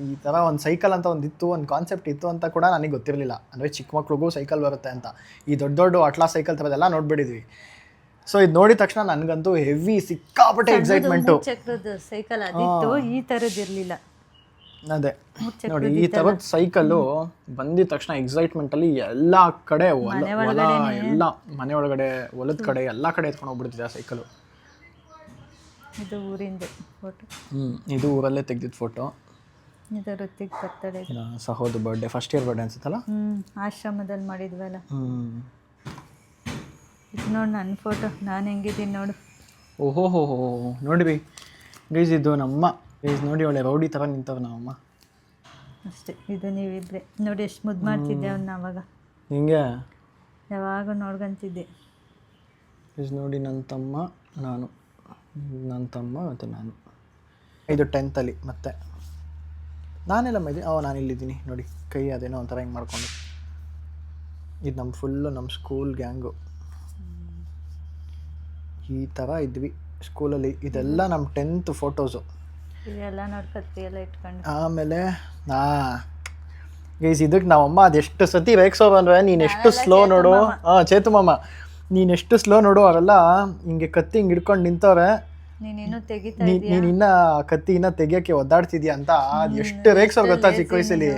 ಈ ಥರ ಒಂದು ಸೈಕಲ್ ಅಂತ ಒಂದು ಕಾನ್ಸೆಪ್ಟ್ ಇತ್ತು ಅಂತ ಕೂಡ ನನಗೆ ಗೊತ್ತಿರಲಿಲ್ಲ. ಅಂದರೆ ಚಿಕ್ಕ ಮಕ್ಳಿಗೂ ಸೈಕಲ್ ಬರುತ್ತೆ ಅಂತ. ಈ ದೊಡ್ಡ ಅಟ್ಲಾ ಸೈಕಲ್ ಥರದ್ದೆಲ್ಲ ನೋಡ್ಬಿಟ್ಟಿದ್ವಿ. ಸೊ ಇದು ನೋಡಿದ ತಕ್ಷಣ ನನಗಂತೂ ಹೆವಿ ಸಿಕ್ಕಾಪಟ್ಟೆ ಎಕ್ಸೈಟ್ಮೆಂಟು. ಸೈಕಲ್ ಅದಿತ್ತು, ಈ ಥರದ್ದು ಇರಲಿಲ್ಲ. ಅದೇ ನೋಡಿ, ಈ ಥರದ ಸೈಕಲ್ಲು ಬಂದಿದ ತಕ್ಷಣ ಎಕ್ಸೈಟ್ಮೆಂಟಲ್ಲಿ ಎಲ್ಲ ಕಡೆ ಎಲ್ಲ ಮನೆ ಒಳಗಡೆ ಹೊಲದ ಕಡೆ ಎಲ್ಲ ಕಡೆ ಎತ್ಕೊಂಡು ಹೋಗ್ಬಿಡ್ತಿದೆ ಆ ಸೈಕಲು. ಇದು ಊರಿಂದ ಫೋಟೋ. ಇದು ಊರಲ್ಲೇ ತೆಗ್ದಿದ್ದು ಫೋಟೋ. ಇದು ಋತಿಕ್ ಬರ್ತಡೇ, ಸಹೋದು ಬರ್ಡೇ, ಫಸ್ಟ್ ಇಯರ್ ಬರ್ಡೇ ಅನ್ಸುತ್ತಲ್ಲ. ಆಶ್ರಮದಲ್ಲಿ ಮಾಡಿದ್ವಲ್ಲ. ಇದು ನೋಡಿ ನನ್ನ ಫೋಟೋ, ನಾನು ಹೆಂಗಿದ್ದೀನಿ ನೋಡು. ಓಹೋ ನೋಡಿರಿ ಗೈಸ್, ಇದು ನಮ್ಮ ಗೈಸ್ ನೋಡಿ, ಒಳ್ಳೆ ರೌಡಿ ಥರ ನಿಂತವ್ರು ನಮ್ಮಮ್ಮ ಅಷ್ಟೇ. ಇದು ನೀವಿಬ್ರೆ ನೋಡಿ ಎಷ್ಟು ಮುದ್ದು ಮಾಡ್ತಿದ್ದೆ ಅವನ್ನ ಅವಾಗ. ಹಿಂಗೆ ಯಾವಾಗ ನೋಡ್ಕೊಂತಿದ್ದೆ. ಗೈಸ್ ನೋಡಿ, ನನ್ನ ತಮ್ಮ ಮತ್ತು ನಾನು. ಇದು 10th ಮತ್ತೆ ನಾನೆಲ್ಲ ಮೈದಿ. ನಾನು ಇಲ್ಲಿದ್ದೀನಿ ನೋಡಿ, ಕೈ ಅದೇನೋ ಒಂಥರ ಹಿಂಗೆ ಮಾಡ್ಕೊಂಡು. ಇದು ನಮ್ಮ ಫುಲ್ಲು ನಮ್ಮ ಸ್ಕೂಲ್ ಗ್ಯಾಂಗು. ಈ ಥರ ಇದ್ವಿ ಸ್ಕೂಲಲ್ಲಿ. ಇದೆಲ್ಲ ನಮ್ಮ 10th ಫೋಟೋಸು. ಇದೆಲ್ಲ ನೋಡ್ಕೊತಿ ಎಲ್ಲ ಇಟ್ಕೊಂಡು. ಆಮೇಲೆ ಗೈಸ್, ಇದಕ್ಕೆ ನಾವಮ್ಮ ಅದೆಷ್ಟು ಸತಿ ರೇಗ್ಸೋರು ಅಂದರೆ, ನೀನೆಷ್ಟು ಸ್ಲೋ ನೋಡು. ಚೇತು ಮಾಮ, ನೀನೆಷ್ಟು ಸ್ಲೋ ನೋಡು. ಅವರೆಲ್ಲ ಹಿಂಗೆ ಕತ್ತಿ ಹಿಂಗೆ ಹಿಡ್ಕೊಂಡು ನಿಂತವ್ರೆ. ನೀನು ಇನ್ನ ಕತ್ತಿ ಇನ್ನ ತೆಗಿಯೋಕ್ಕೆ ಒದ್ದಾಡ್ತಿದ್ಯಾ ಅಂತ ಅದು ಎಷ್ಟು ರೇಗ್ಸೋರು ಗೊತ್ತಾ ಚಿಕ್ಕ ವಯಸ್ಸಲ್ಲಿ.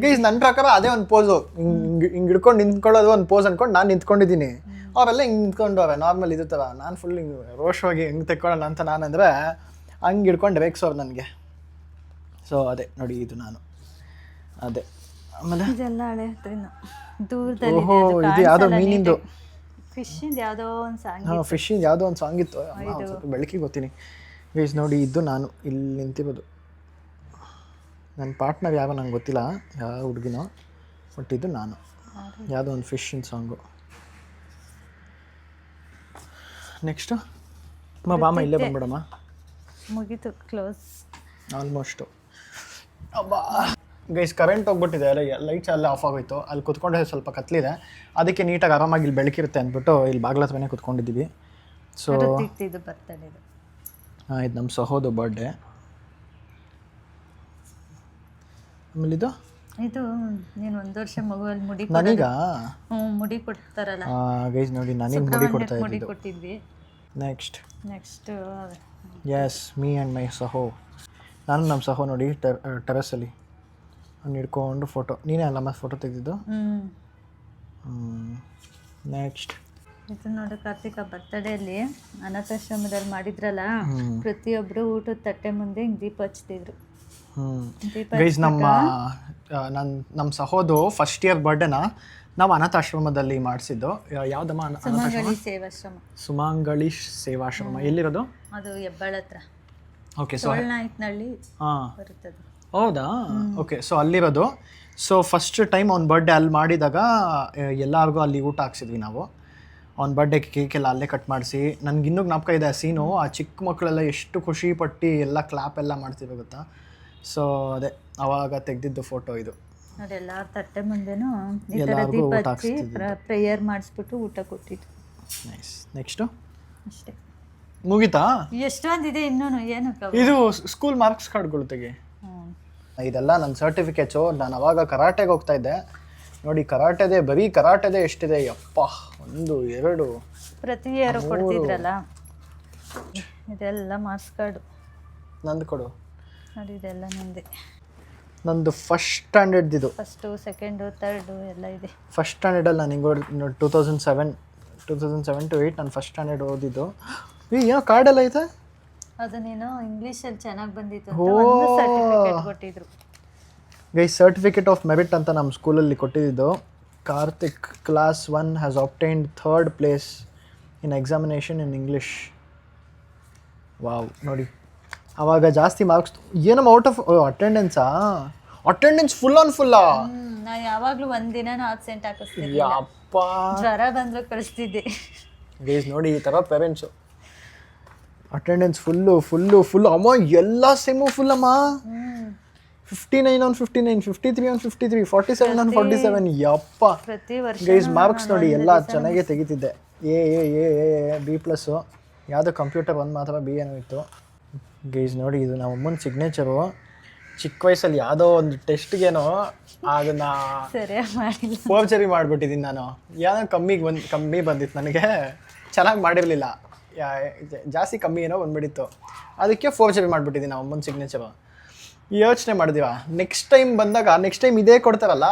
ಗೈಸ್, ನನ್ನ ಪ್ರಕಾರ ಅದೇ ಒಂದು ಪೋಸು. ಹಿಂಗೆ ಹಿಡ್ಕೊಂಡು ನಿಂತ್ಕೊಳ್ಳೋದು ಒಂದು ಪೋಸ್ ಅನ್ಕೊಂಡು ನಾನು ನಿಂತ್ಕೊಂಡಿದ್ದೀನಿ. ಅವರೆಲ್ಲ ಹಿಂಗೆ ನಿಂತ್ಕೊಂಡವ್ರೆ ನಾರ್ಮಲ್ ಇದು ಥರ. ನಾನು ಫುಲ್ ಹಿಂಗೆ ರೋಷವಾಗಿ ಹೆಂಗೆ ತೆಕ್ಕೊಳ್ಳೋಣ ಅಂತ ನಾನಂದರೆ ಹಂಗೆ ಹಿಡ್ಕೊಂಡು ರೇಗ್ಸೋರು ನನಗೆ. ಸೊ ಅದೇ ನೋಡಿ, ಇದು ನಾನು. ಅದೇ ಆಮೇಲೆ ಇದೆಲ್ಲ ಹಳೆ ದೂರದಲ್ಲಿ. ಓಹೋ, ಇದು ಯಾವುದೋ ಮೀನಿಂದು ಫಿಶಿಂದ ಯಾವುದೋ ಒಂದು ಸಾಂಗ್. ಫಿಶಿಂದ ಯಾವುದೋ ಒಂದು ಸಾಂಗ್ ಇತ್ತು. ಸ್ವಲ್ಪ ಬೆಳಕಿಗೆ ಗೊತ್ತೀನಿ. ಗೈಸ್ ನೋಡಿ, ಇದು ನಾನು ಇಲ್ಲಿ ನಿಂತಿರೋದು. ನನ್ನ ಪಾರ್ಟ್ನರ್ ಯಾರೋ ನಂಗೆ ಗೊತ್ತಿಲ್ಲ, ಯಾವ ಹುಡುಗಿನೋ, ಬಟ್ ಇದು ನಾನು. ಯಾವುದೋ ಒಂದು ಫಿಶಿಂದ ಸಾಂಗು. ನೆಕ್ಸ್ಟು ಬಾಮ ಇಲ್ಲೇ ಬಂದ್ಬಿಡಮ್ಮ. ಮುಗೀತು, ಕ್ಲೋಸ್ ಆಲ್ಮೋಸ್ಟು. ಅಬ್ಬಾ ಗೈಸ್, ಕರೆಂಟ್ ಹೋಗ್ಬಿಟ್ಟಿದೆ, ಲೈಟ್ಸ್ ಎಲ್ಲ ಆಫ್ ಆಗೋಯ್ತು. ಅಲ್ಲಿ ಕುತ್ಕೊಂಡ್ರೆ ಸ್ವಲ್ಪ ಕತ್ಲಿದೆ, ಅದಕ್ಕೆ ನೀಟಾಗಿ ಆರಾಮಾಗಿ ಇಲ್ಲಿ ಬೆಳಕಿರುತ್ತೆ ಅಂದ್ಬಿಟ್ಟು ಇಲ್ಲಿ ಬಾಗಿಲ ಹತ್ರನೇ ಕುತ್ಕೊಂಡಿದ್ದೀವಿ. ಸೊ ಇದು ಬರ್ತಡೇ. ಇದು ನಮ್ಮ ಸಹೋದು ಬರ್ಡೇ. ಆಮೇಲೆ ಇದು ನೀನು 1 ವರ್ಷ ಮಗುವಲ್ಲಿ ಮುಡಿ ನನಗ ಮುಡಿ ಕೊಡ್ತಾರಲ್ಲ ಗೈಸ್ ನೋಡಿ, ನನಗೆ ಮುಡಿ ಕೊಟ್ಟಿದ್ವಿ. Next yes, me and my ಸಹೋ. ನಾನು ನಮ್ಮ ಸಹೋ ನೋಡಿ ಟೆರಸಲ್ಲಿ ಅವ್ನು ಹಿಡ್ಕೊಂಡು ಫೋಟೋ. ನೀನೇ ಅಲ್ಲಮ್ಮ ಫೋಟೋ ತೆಗೆದಿದ್ದು. ನೆಕ್ಸ್ಟ್ ಇದು ನೋಡಿ, ಕಾರ್ತಿಕ ಬರ್ತಡೇಲಿ ಅನಾಥಾಶ್ರಮದಲ್ಲಿ ಮಾಡಿದ್ರಲ್ಲ, ಪ್ರತಿಯೊಬ್ಬರು ಊಟದ ತಟ್ಟೆ ಮುಂದೆ ಹಿಂಗೆ ದೀಪ ಹಚ್ತಿದ್ರು. ಗೈಸ್, ನಮ್ಮ ಸಹೋದು ಫಸ್ಟ್ ಇಯರ್ ಬರ್ಡೇನ ನಾವು ಅನಾಥಾಶ್ರಮದಲ್ಲಿ ಮಾಡಿಸಿದ್ದು. ಯಾವುದಮ್ಮ? ಸುಮಂಗಳಿ ಸೇವಾಶ್ರಮ. ಸುಮಂಗಳಿ ಸೇವಾಶ್ರಮ ಎಲ್ಲಿರೋದು? ಅದು ಹೆಬ್ಬಾಳ ಹತ್ರ. ಓಕೆ ಸೊ ಸೊಳ್ನಾಯ್ಕನಹಳ್ಳಿ ಹಾಂ ಬರುತ್ತದೆ. ಹೌದಾ ಓಕೆ ಸೊ ಅಲ್ಲಿರೋದು. ಸೊ ಫಸ್ಟ್ ಟೈಮ್ ಅವ್ನ ಬರ್ಡೇ ಅಲ್ಲಿ ಮಾಡಿದಾಗ ಎಲ್ಲರಿಗೂ ಅಲ್ಲಿ ಊಟ ಹಾಕ್ಸಿದ್ವಿ ನಾವು. ಅವ್ನ ಬರ್ಡೇ ಕೇಕೆಲ್ಲ ಅಲ್ಲೇ ಕಟ್ ಮಾಡಿಸಿ ನನಗಿನ್ನೂ ಜ್ಞಾಪಕ ಇದೆ ಆ ಸೀನು. ಆ ಚಿಕ್ಕ ಮಕ್ಕಳೆಲ್ಲ ಎಷ್ಟು ಖುಷಿ ಪಟ್ಟು ಎಲ್ಲ ಕ್ಲಾಪ್ ಎಲ್ಲ ಮಾಡ್ತೀವಿ ಗೊತ್ತಾ. ಸೊ ಅದೇ ಅವಾಗ ತೆಗೆದಿದ್ದು ಫೋಟೋ ಇದು. ಅದೆಲ್ಲ ತಟ್ಟೆ ಮುಂದೆನೂ ಈ ಥರ ದೀಪ ಹಚ್ಚಿ ಪ್ರೇಯರ್ ಮಾಡಿಸ್ಬಿಟ್ಟು ಊಟ ಕೊಟ್ಟಿದ್ದು. ನೈಸ್. ನೆಕ್ಸ್ಟು ಅಷ್ಟೇ. ಮುಗೀತಾ? ಎಷ್ಟೊಂದಿದೆ ಇನ್ನೂ ಏನು. ಇದು ಸ್ಕೂಲ್ ಮಾರ್ಕ್ಸ್ ಕಾರ್ಡ್ಗಳು ತೆಗಿ. ಇದೆಲ್ಲ ನನ್ನ ಸರ್ಟಿಫಿಕೇಟ್ಸು. ನಾನು ಅವಾಗ ಕರಾಟೆಗೆ ಹೋಗ್ತಾ ಇದ್ದೆ ನೋಡಿ. ಕರಾಟೆದೆ, ಬರೀ ಕರಾಟೆದೆ ಎಷ್ಟಿದೆ ಯಪ್ಪ. 1 2 ಪ್ರತಿ ಇಯರ್ ಕೊಡ್ತಿದ್ರಲ್ಲ, ಇದೆಲ್ಲ ಮಾರ್ಕ್ಸ್ ಕಾರ್ಡು. ನಂದು ಕೊಡು. ನೋಡಿ ಇದೆಲ್ಲ ನಂದೆ. ನಂದು ಫಸ್ಟ್ ಸ್ಟ್ಯಾಂಡರ್ಡ್ದಿದು. ಫಸ್ಟು, ಸೆಕೆಂಡು, ಥರ್ಡು ಎಲ್ಲ ಇದೆ. ಫಸ್ಟ್ ಸ್ಟ್ಯಾಂಡರ್ಡಲ್ಲಿ ನಾನು ಹಿಂಗೆ 2007 to 8 ನಾನು ಫಸ್ಟ್ ಸ್ಟ್ಯಾಂಡರ್ಡ್ ಓದಿದ್ದು. ಏನೋ ಕಾರ್ಡೆಲ್ಲ ಐತೆ. ಅದು ನೀನು ಇಂಗ್ಲೀಷಲ್ಲಿ ಚೆನ್ನಾಗಿ ಬಂದಿತ್ತು ಅಂತ ಒಂದು ಸರ್ಟಿಫಿಕೇಟ್ ಕೊಟ್ಟಿದ್ರು. ಗೈಸ್ ಸರ್ಟಿಫಿಕೇಟ್ ಆಫ್ ಮೆರಿಟ್ ಅಂತ ನಮ್ಮ ಸ್ಕೂಲಲ್ಲಿ ಕೊಟ್ಟಿದ್ದು. Karthik class 1 has obtained 3rd place in examination in English. Wow ನೋಡಿ ಆವಾಗ ಜಾಸ್ತಿ ಮಾರ್ಕ್ಸ್. ಏನಮ್ಮ ಔಟ್ ಆಫ್ ಅಟೆಂಡೆನ್ಸಾ? ಅಟೆಂಡೆನ್ಸ್ ಫುಲ್ ಆನ್ ಫುಲ್ಲಾ? ನಾ ಯಾವಾಗಲೂ ಒಂದಿನ ಆಬ್ಸೆಂಟ್ ಹಾಕಿಸ್ತಿದ್ದೆ. ಯಪ್ಪ ಜ್ವರ ಬಂದರೂ ಕಳಿಸ್ತಿದ್ದೆ. ಗೈಸ್ ನೋಡಿ ಈ ಥರ ಪೇರೆಂಟ್ಸು. ಅಟೆಂಡೆನ್ಸ್ ಫುಲ್ಲು ಅಮ್ಮ. ಎಲ್ಲ ಸೆಮ್ಮು ಫುಲ್ ಅಮ್ಮ. 59 on 59, 53 on 53, 47 on 47. ಯಪ್ಪ ಪ್ರತಿ ವರ್ಷ ಗೈಸ್ ಮಾರ್ಕ್ಸ್ ನೋಡಿ ಎಲ್ಲ ಚೆನ್ನಾಗೇ ತೆಗಿತಿದ್ದೆ. B+. ಯಾವುದೋ ಕಂಪ್ಯೂಟರ್ ಒಂದು ಮಾತ್ರ B ಏನೋ ಇತ್ತು. ಗೈಸ್ ನೋಡಿ ಇದು ನಮ್ಮ ಅಮ್ಮನ ಸಿಗ್ನೇಚರು. ಚಿಕ್ಕ ವಯಸ್ಸಲ್ಲಿ ಯಾವುದೋ ಒಂದು ಟೆಸ್ಟ್ಗೇನೋ ಅದನ್ನು ಸರಿಯಾಗಿ ಮಾಡಿಲ್ಲ, ಫೋರ್ಜರಿ ಮಾಡಿಬಿಟ್ಟಿದ್ದೀನಿ ನಾನು. ಏನೋ ಕಮ್ಮಿ ಬಂದಿತ್ತು ನನಗೆ, ಚೆನ್ನಾಗಿ ಮಾಡಿರಲಿಲ್ಲ. ಜಾಸ್ತಿ ಕಮ್ಮಿ ಏನೋ ಬಂದುಬಿಟ್ಟಿತ್ತು, ಅದಕ್ಕೆ ಫೋರ್ಜರಿ ಮಾಡಿಬಿಟ್ಟಿದ್ದೀನಿ ನಮ್ಮ ಅಮ್ಮನ ಸಿಗ್ನೇಚರು. ಯೋಚನೆ ಮಾಡಿದೀವ ನೆಕ್ಸ್ಟ್ ಟೈಮ್ ಇದೇ ಕೊಡ್ತಾರಲ್ಲ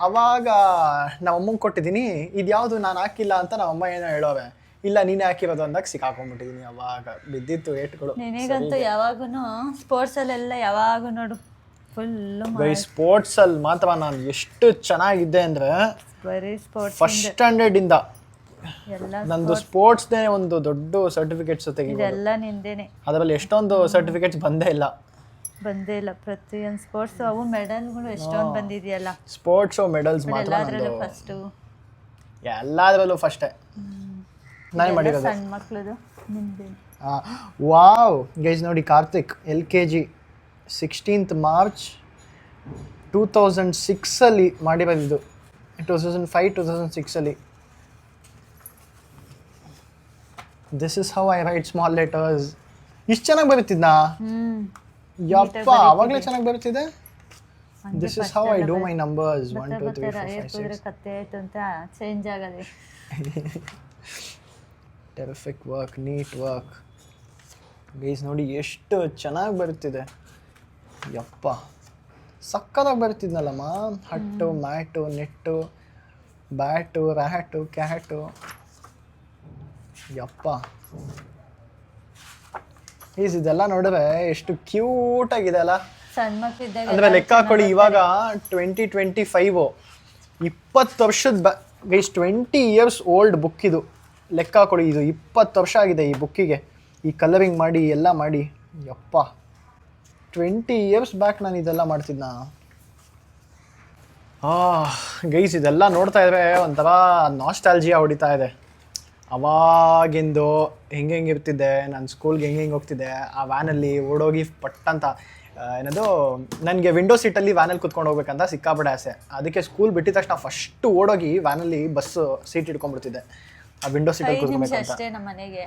ಅವಾಗ ನಮ್ಮ ಅಮ್ಮಂಗೆ ಕೊಟ್ಟಿದ್ದೀನಿ. ಇದು ಯಾವುದು ನಾನು ಹಾಕಿಲ್ಲ ಅಂತ ನಮ್ಮ ಅಮ್ಮ ಏನೋ ಹೇಳೋವೆ. ಇಲ್ಲ ನೀನೇ ಹಾಕಿರೋದು ಅಂದಾಗ ಸಿಕ್ಕಾಕೊಂಡ್ಬಿಟ್ಟಿದ್ದೀನಿ. ಅವಾಗ ಬಿದ್ದಿತ್ತು ಏಟ್ಗಳು. ನಿನಗಂತೂ ಯಾವಾಗೂ ಸ್ಪೋರ್ಟ್ಸಲ್ಲೆಲ್ಲ ಯಾವಾಗೂ ನೋಡು ಫುಲ್ಲು. ಸ್ಪೋರ್ಟ್ಸಲ್ಲಿ ಮಾತ್ರ ನಾನು ಎಷ್ಟು ಚೆನ್ನಾಗಿದ್ದೆ ಅಂದರೆ ಬರೀ ಸ್ಪೋರ್ಟ್ಸ್. ಫಸ್ಟ್ ಸ್ಟ್ಯಾಂಡರ್ಡಿಂದ ಎಲ್ಲ ನಂದು ಸ್ಪೋರ್ಟ್ಸ್ದೇ ಒಂದು ದೊಡ್ಡ ಸರ್ಟಿಫಿಕೇಟ್ಸ್ ತೆಗಿಬೋದು. ಇದೆಲ್ಲ ನಿಂದೇನೆ. ಅದರಲ್ಲಿ ಎಷ್ಟೊಂದು ಸರ್ಟಿಫಿಕೇಟ್ಸ್ ಬಂದೇ ಇಲ್ಲ. ಪ್ರತಿಯೊಂದು ಸ್ಪೋರ್ಟ್ಸ್ ಅವು ಮೆಡಲ್ಗಳು ಎಷ್ಟೊಂದು ಬಂದಿದೆಯಲ್ಲ. ಸ್ಪೋರ್ಟ್ಸು ಮೆಡಲ್ಸ್ ಮಾತ್ರ ಎಲ್ಲದರಲ್ಲೂ ಫಸ್ಟು, ಎಲ್ಲದರಲ್ಲೂ ಫಸ್ಟೇ ನಾನೇ ಮಾಡಿರೋದು. ಸಣ್ಣ ಮಕ್ಕಳದು ನಿಂದೇನೆ. ವಾವ್ ಗೈಸ್ ನೋಡಿ ಕಾರ್ತಿಕ್ LKG 16th March 2006 ಮಾಡಿರೋದು. 2005-2006 this is how I right small letters. ಇಷ್ಟು ಚೆನ್ನಾಗಿ ಬರುತ್ತಿದ್ನಾ? ಯಪ್ಪ ಅವಾಗಲೇ ಚೆನ್ನಾಗಿ ಬರುತ್ತಿದೆ. This is how I do my numbers 1 2 3 4 5 6. ಕತ್ತೆ ಆಯ್ತು ಅಂತ ಚೇಂಜ್ ಆಗದೆ. Terrific work, neat work guys ನೋಡಿ ಎಷ್ಟು ಚೆನ್ನಾಗಿ ಬರುತ್ತಿದೆ. ಯಪ್ಪ ಸಕ್ಕತ್ತಾಗಿ ಬರುತ್ತಿದ್ನಲ್ಲಮ್ಮ. Hut, mat, net, bat, rat, cat. ಯಪ್ಪ ಈಸ್ ಇದೆಲ್ಲ ನೋಡಿದ್ರೆ ಎಷ್ಟು ಕ್ಯೂಟ್ ಆಗಿದೆ ಅಲ್ಲ. ಸಣ್ಣ ಮಕ್ಕಳಿದ್ದಾಗ ಅಂದರೆ ಲೆಕ್ಕ ಹಾಕೊಳ್ಳಿ, ಇವಾಗ 2025 20 ವರ್ಷದ ಗೈಸ್ 20 years ಓಲ್ಡ್ ಬುಕ್ ಇದು. ಲೆಕ್ಕ ಹಾಕೊಳ್ಳಿ, ಇದು 20 ವರ್ಷ ಆಗಿದೆ ಈ ಬುಕ್ಕಿಗೆ. ಈ ಕಲರಿಂಗ್ ಮಾಡಿ ಎಲ್ಲ ಮಾಡಿ. ಯಪ್ಪ 20 years ಬ್ಯಾಕ್ ನಾನು ಇದೆಲ್ಲ ಮಾಡ್ತಿದ್ನ. ಗೈಸ್ ಇದೆಲ್ಲ ನೋಡ್ತಾ ಇದ್ರೆ ಒಂಥರ ನಾಸ್ಟಾಲ್ಜಿಯಾ ಹೊಡಿತಾ ಇದೆ. ಅವಾಗಿಂದು ಹೆಂಗೆ ಇರ್ತಿದ್ದೆ, ನಾನು ಸ್ಕೂಲ್ಗೆ ಹೆಂಗೆ ಹೋಗ್ತಿದ್ದೆ ಆ ವ್ಯಾನಲ್ಲಿ ಓಡೋಗಿ ಪಟ್ಟಂತ. ಏನದು ನನಗೆ ವಿಂಡೋ ಸೀಟಲ್ಲಿ ವ್ಯಾನಲ್ಲಿ ಕುತ್ಕೊಂಡು ಹೋಗ್ಬೇಕಂತ ಸಿಕ್ಕಾಪಟ್ಟೆ ಆಸೆ. ಅದಕ್ಕೆ ಸ್ಕೂಲ್ ಬಿಟ್ಟಿದ ತಕ್ಷಣ ಫಸ್ಟು ಓಡೋಗಿ ವ್ಯಾನಲ್ಲಿ ಬಸ್ ಸೀಟ್ ಇಟ್ಕೊಂಡ್ಬಿಡ್ತಿದ್ದೆ, ಆ ವಿಂಡೋ ಸೀಟಲ್ಲಿ ಕೂತ್ಕೊಬೇಕಂತ. ನಮ್ಮ ಮನೆಗೆ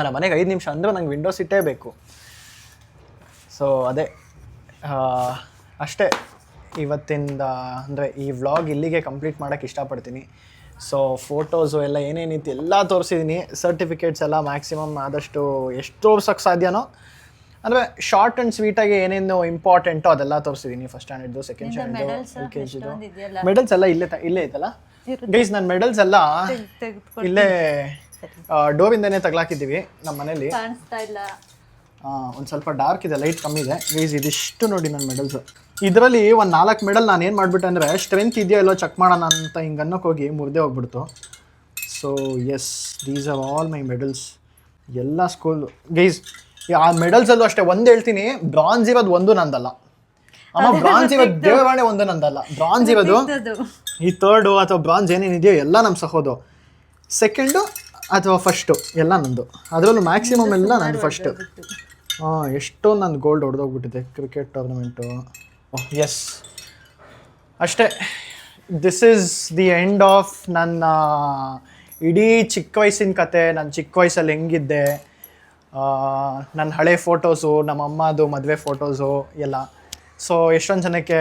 ನಮ್ಮ ಮನೆಗೆ 5 ನಿಮಿಷ ಅಂದರೆ ನಂಗೆ ವಿಂಡೋ ಸೀಟೇ ಬೇಕು. ಸೊ ಅದೇ ಅಷ್ಟೇ ಇವತ್ತಿಂದ. ಅಂದರೆ ಈ ವ್ಲಾಗ್ ಇಲ್ಲಿಗೆ ಕಂಪ್ಲೀಟ್ ಮಾಡೋಕ್ಕೆ ಇಷ್ಟಪಡ್ತೀನಿ. ಸೊ ಫೋಟೋಸು ಎಲ್ಲ ಏನೇನಿತ್ತು ಎಲ್ಲ ತೋರಿಸಿದ್ದೀನಿ. ಸರ್ಟಿಫಿಕೇಟ್ಸ್ ಎಲ್ಲ ಮ್ಯಾಕ್ಸಿಮಮ್ ಆದಷ್ಟು ಎಷ್ಟು ತೋರ್ಸೋಕ್ಕೆ ಸಾಧ್ಯನೋ, ಅಂದರೆ ಶಾರ್ಟ್ ಆ್ಯಂಡ್ ಸ್ವೀಟಾಗಿ ಏನೇನು ಇಂಪಾರ್ಟೆಂಟೋ ಅದೆಲ್ಲ ತೋರಿಸಿದ್ದೀನಿ. ಫಸ್ಟ್ ಸ್ಟ್ಯಾಂಡರ್ಡ್ದು, ಸೆಕೆಂಡ್ ಸ್ಟ್ಯಾಂಡರ್ಡು, LKGದು ಮೆಡಲ್ಸ್ ಎಲ್ಲ ಇಲ್ಲೇ ಐತಲ್ಲ ಗೈಸ್. ನನ್ನ ಮೆಡಲ್ಸ್ ಎಲ್ಲ ಇಲ್ಲೇ ಡೋರಿಂದನೇ ತಗ್ಲಾಕಿದ್ದೀವಿ ನಮ್ಮ ಮನೇಲಿ. ಕಾಣಿಸ್ತಾ ಇಲ್ಲ, ಒಂದು ಸ್ವಲ್ಪ ಡಾರ್ಕ್ ಇದೆ, ಲೈಟ್ ಕಮ್ಮಿ ಇದೆ ಗೈಸ್. ಇದಿಷ್ಟು ನೋಡಿ ನನ್ನ ಮೆಡಲ್ಸು. ಇದರಲ್ಲಿ ಒಂದು 4 ಮೆಡಲ್ ನಾನು ಏನು ಮಾಡಿಬಿಟ್ಟೆ ಅಂದರೆ ಸ್ಟ್ರೆಂತ್ ಇದೆಯೋ ಎಲ್ಲೋ ಚೆಕ್ ಮಾಡೋಣ ಅಂತ ಹಿಂಗೆ ಅನ್ನೋಕೆ ಹೋಗಿ ಮುರಿದೇ ಹೋಗ್ಬಿಡ್ತು. So yes, these are all my medals. ಎಲ್ಲ ಸ್ಕೂಲ್ ಗೈಸ್ ಆ ಮೆಡಲ್ಸಲ್ಲೂ ಅಷ್ಟೇ ಒಂದು ಹೇಳ್ತೀನಿ, ಬ್ರಾನ್ಸ್ ಇರೋದು ಒಂದು ನಂದಲ್ಲ ಅಮ್ಮ, ಬ್ರಾನ್ಸ್ ಇರೋದು ದೇವವಾಣೆ ಒಂದು ನಂದಲ್ಲ, ಬ್ರಾನ್ಸ್ ಇರೋದು ಈ ಥರ್ಡು ಅಥವಾ ಬ್ರಾನ್ಸ್ ಏನೇನಿದೆಯೋ ಎಲ್ಲ ನಮ್ಮ ಸಹೋದು, ಸೆಕೆಂಡು ಅಥವಾ ಫಸ್ಟು ಎಲ್ಲ ನಂದು, ಅದರಲ್ಲೂ ಮ್ಯಾಕ್ಸಿಮಮ್ ಎಲ್ಲ ನಾನು ಫಸ್ಟು. ಎಷ್ಟೋ ನನ್ನ ಗೋಲ್ಡ್ ಹೊಡೆದೋಗ್ಬಿಟ್ಟಿದೆ ಕ್ರಿಕೆಟ್ ಟೂರ್ನಮೆಂಟು. ಎಸ್ ಅಷ್ಟೇ, this is the end of ನನ್ನ ಇಡೀ ಚಿಕ್ಕ ವಯಸ್ಸಿನ ಕತೆ. ನಾನು ಚಿಕ್ಕ ವಯಸ್ಸಲ್ಲಿ ಹೆಂಗಿದ್ದೆ, ನನ್ನ ಹಳೆ ಫೋಟೋಸು, ನಮ್ಮ ಅಮ್ಮದು ಮದುವೆ ಫೋಟೋಸು ಎಲ್ಲ. ಸೊ ಎಷ್ಟೊಂದು ಜನಕ್ಕೆ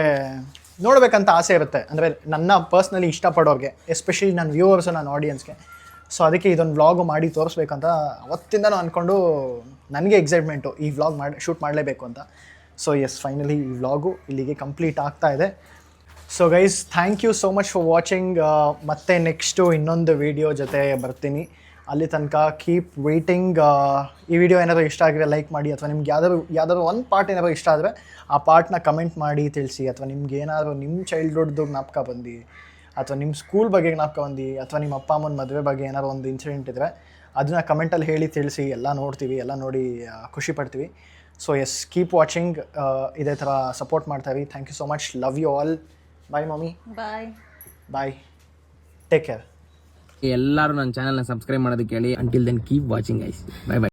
ನೋಡಬೇಕಂತ ಆಸೆ ಇರುತ್ತೆ, ಅಂದರೆ ನನ್ನ ಪರ್ಸ್ನಲಿ ಇಷ್ಟಪಡೋರಿಗೆ, ಎಸ್ಪೆಷಲಿ ನನ್ನ ವ್ಯೂವರ್ಸು, ನನ್ನ ಆಡಿಯನ್ಸ್ಗೆ. ಸೊ ಅದಕ್ಕೆ ಇದೊಂದು ವ್ಲಾಗು ಮಾಡಿ ತೋರಿಸ್ಬೇಕಂತ ಅವತ್ತಿಂದನೂ ಅಂದ್ಕೊಂಡು ನನಗೆ ಎಕ್ಸೈಟ್ಮೆಂಟು ಈ ವ್ಲಾಗ್ ಶೂಟ್ ಮಾಡಲೇಬೇಕು ಅಂತ. ಸೊ ಎಸ್, ಫೈನಲಿ ಈ ವ್ಲಾಗು ಇಲ್ಲಿಗೆ ಕಂಪ್ಲೀಟ್ ಆಗ್ತಾ ಇದೆ. So guys, thank you so much for watching. ಮತ್ತೆ ನೆಕ್ಸ್ಟು ಇನ್ನೊಂದು ವೀಡಿಯೋ ಜೊತೆ ಬರ್ತೀನಿ. ಅಲ್ಲಿ ತನಕ ಕೀಪ್ ವೇಟಿಂಗ್. ಈ ವಿಡಿಯೋ ಏನಾದರೂ ಇಷ್ಟ ಆಗಿದ್ರೆ ಲೈಕ್ ಮಾಡಿ, ಅಥವಾ ನಿಮ್ಗೆ ಯಾವ್ದಾದ್ರು ಒಂದು ಪಾರ್ಟ್ ಏನಾದರೂ ಇಷ್ಟ ಆದರೆ ಆ ಪಾರ್ಟ್ನ ಕಮೆಂಟ್ ಮಾಡಿ ತಿಳಿಸಿ, ಅಥವಾ ನಿಮ್ಗೆ ಏನಾದರೂ ನಿಮ್ಮ ಚೈಲ್ಡ್ಹುಡ್ದು ಜ್ಞಾಪಕ ಬಂದು, ಅಥವಾ ನಿಮ್ಮ ಸ್ಕೂಲ್ ಬಗ್ಗೆ ಜ್ಞಾಪಕ ಬಂದು, ಅಥವಾ ನಿಮ್ಮ ಅಪ್ಪ ಅಮ್ಮನ ಮದುವೆ ಬಗ್ಗೆ ಏನಾದ್ರು ಒಂದು ಇನ್ಸಿಡೆಂಟ್ ಇದ್ದರೆ ಅದನ್ನ ಕಮೆಂಟಲ್ಲಿ ಹೇಳಿ ತಿಳಿಸಿ. ಎಲ್ಲ ನೋಡ್ತೀವಿ, ಎಲ್ಲ ನೋಡಿ ಖುಷಿ ಪಡ್ತೀವಿ. So yes, keep watching. ಇದೇ ಥರ ಸಪೋರ್ಟ್ ಮಾಡ್ತಾಯಿರಿ. Thank you so much. Love you all. Bye mummy. Bye. Take care. ಎಲ್ಲರೂ ನನ್ನ ಚಾನಲ್ನ ಸಬ್ಸ್ಕ್ರೈಬ್ ಮಾಡೋದಕ್ಕೆ ಹೇಳಿ. Until then keep watching guys. Bye by.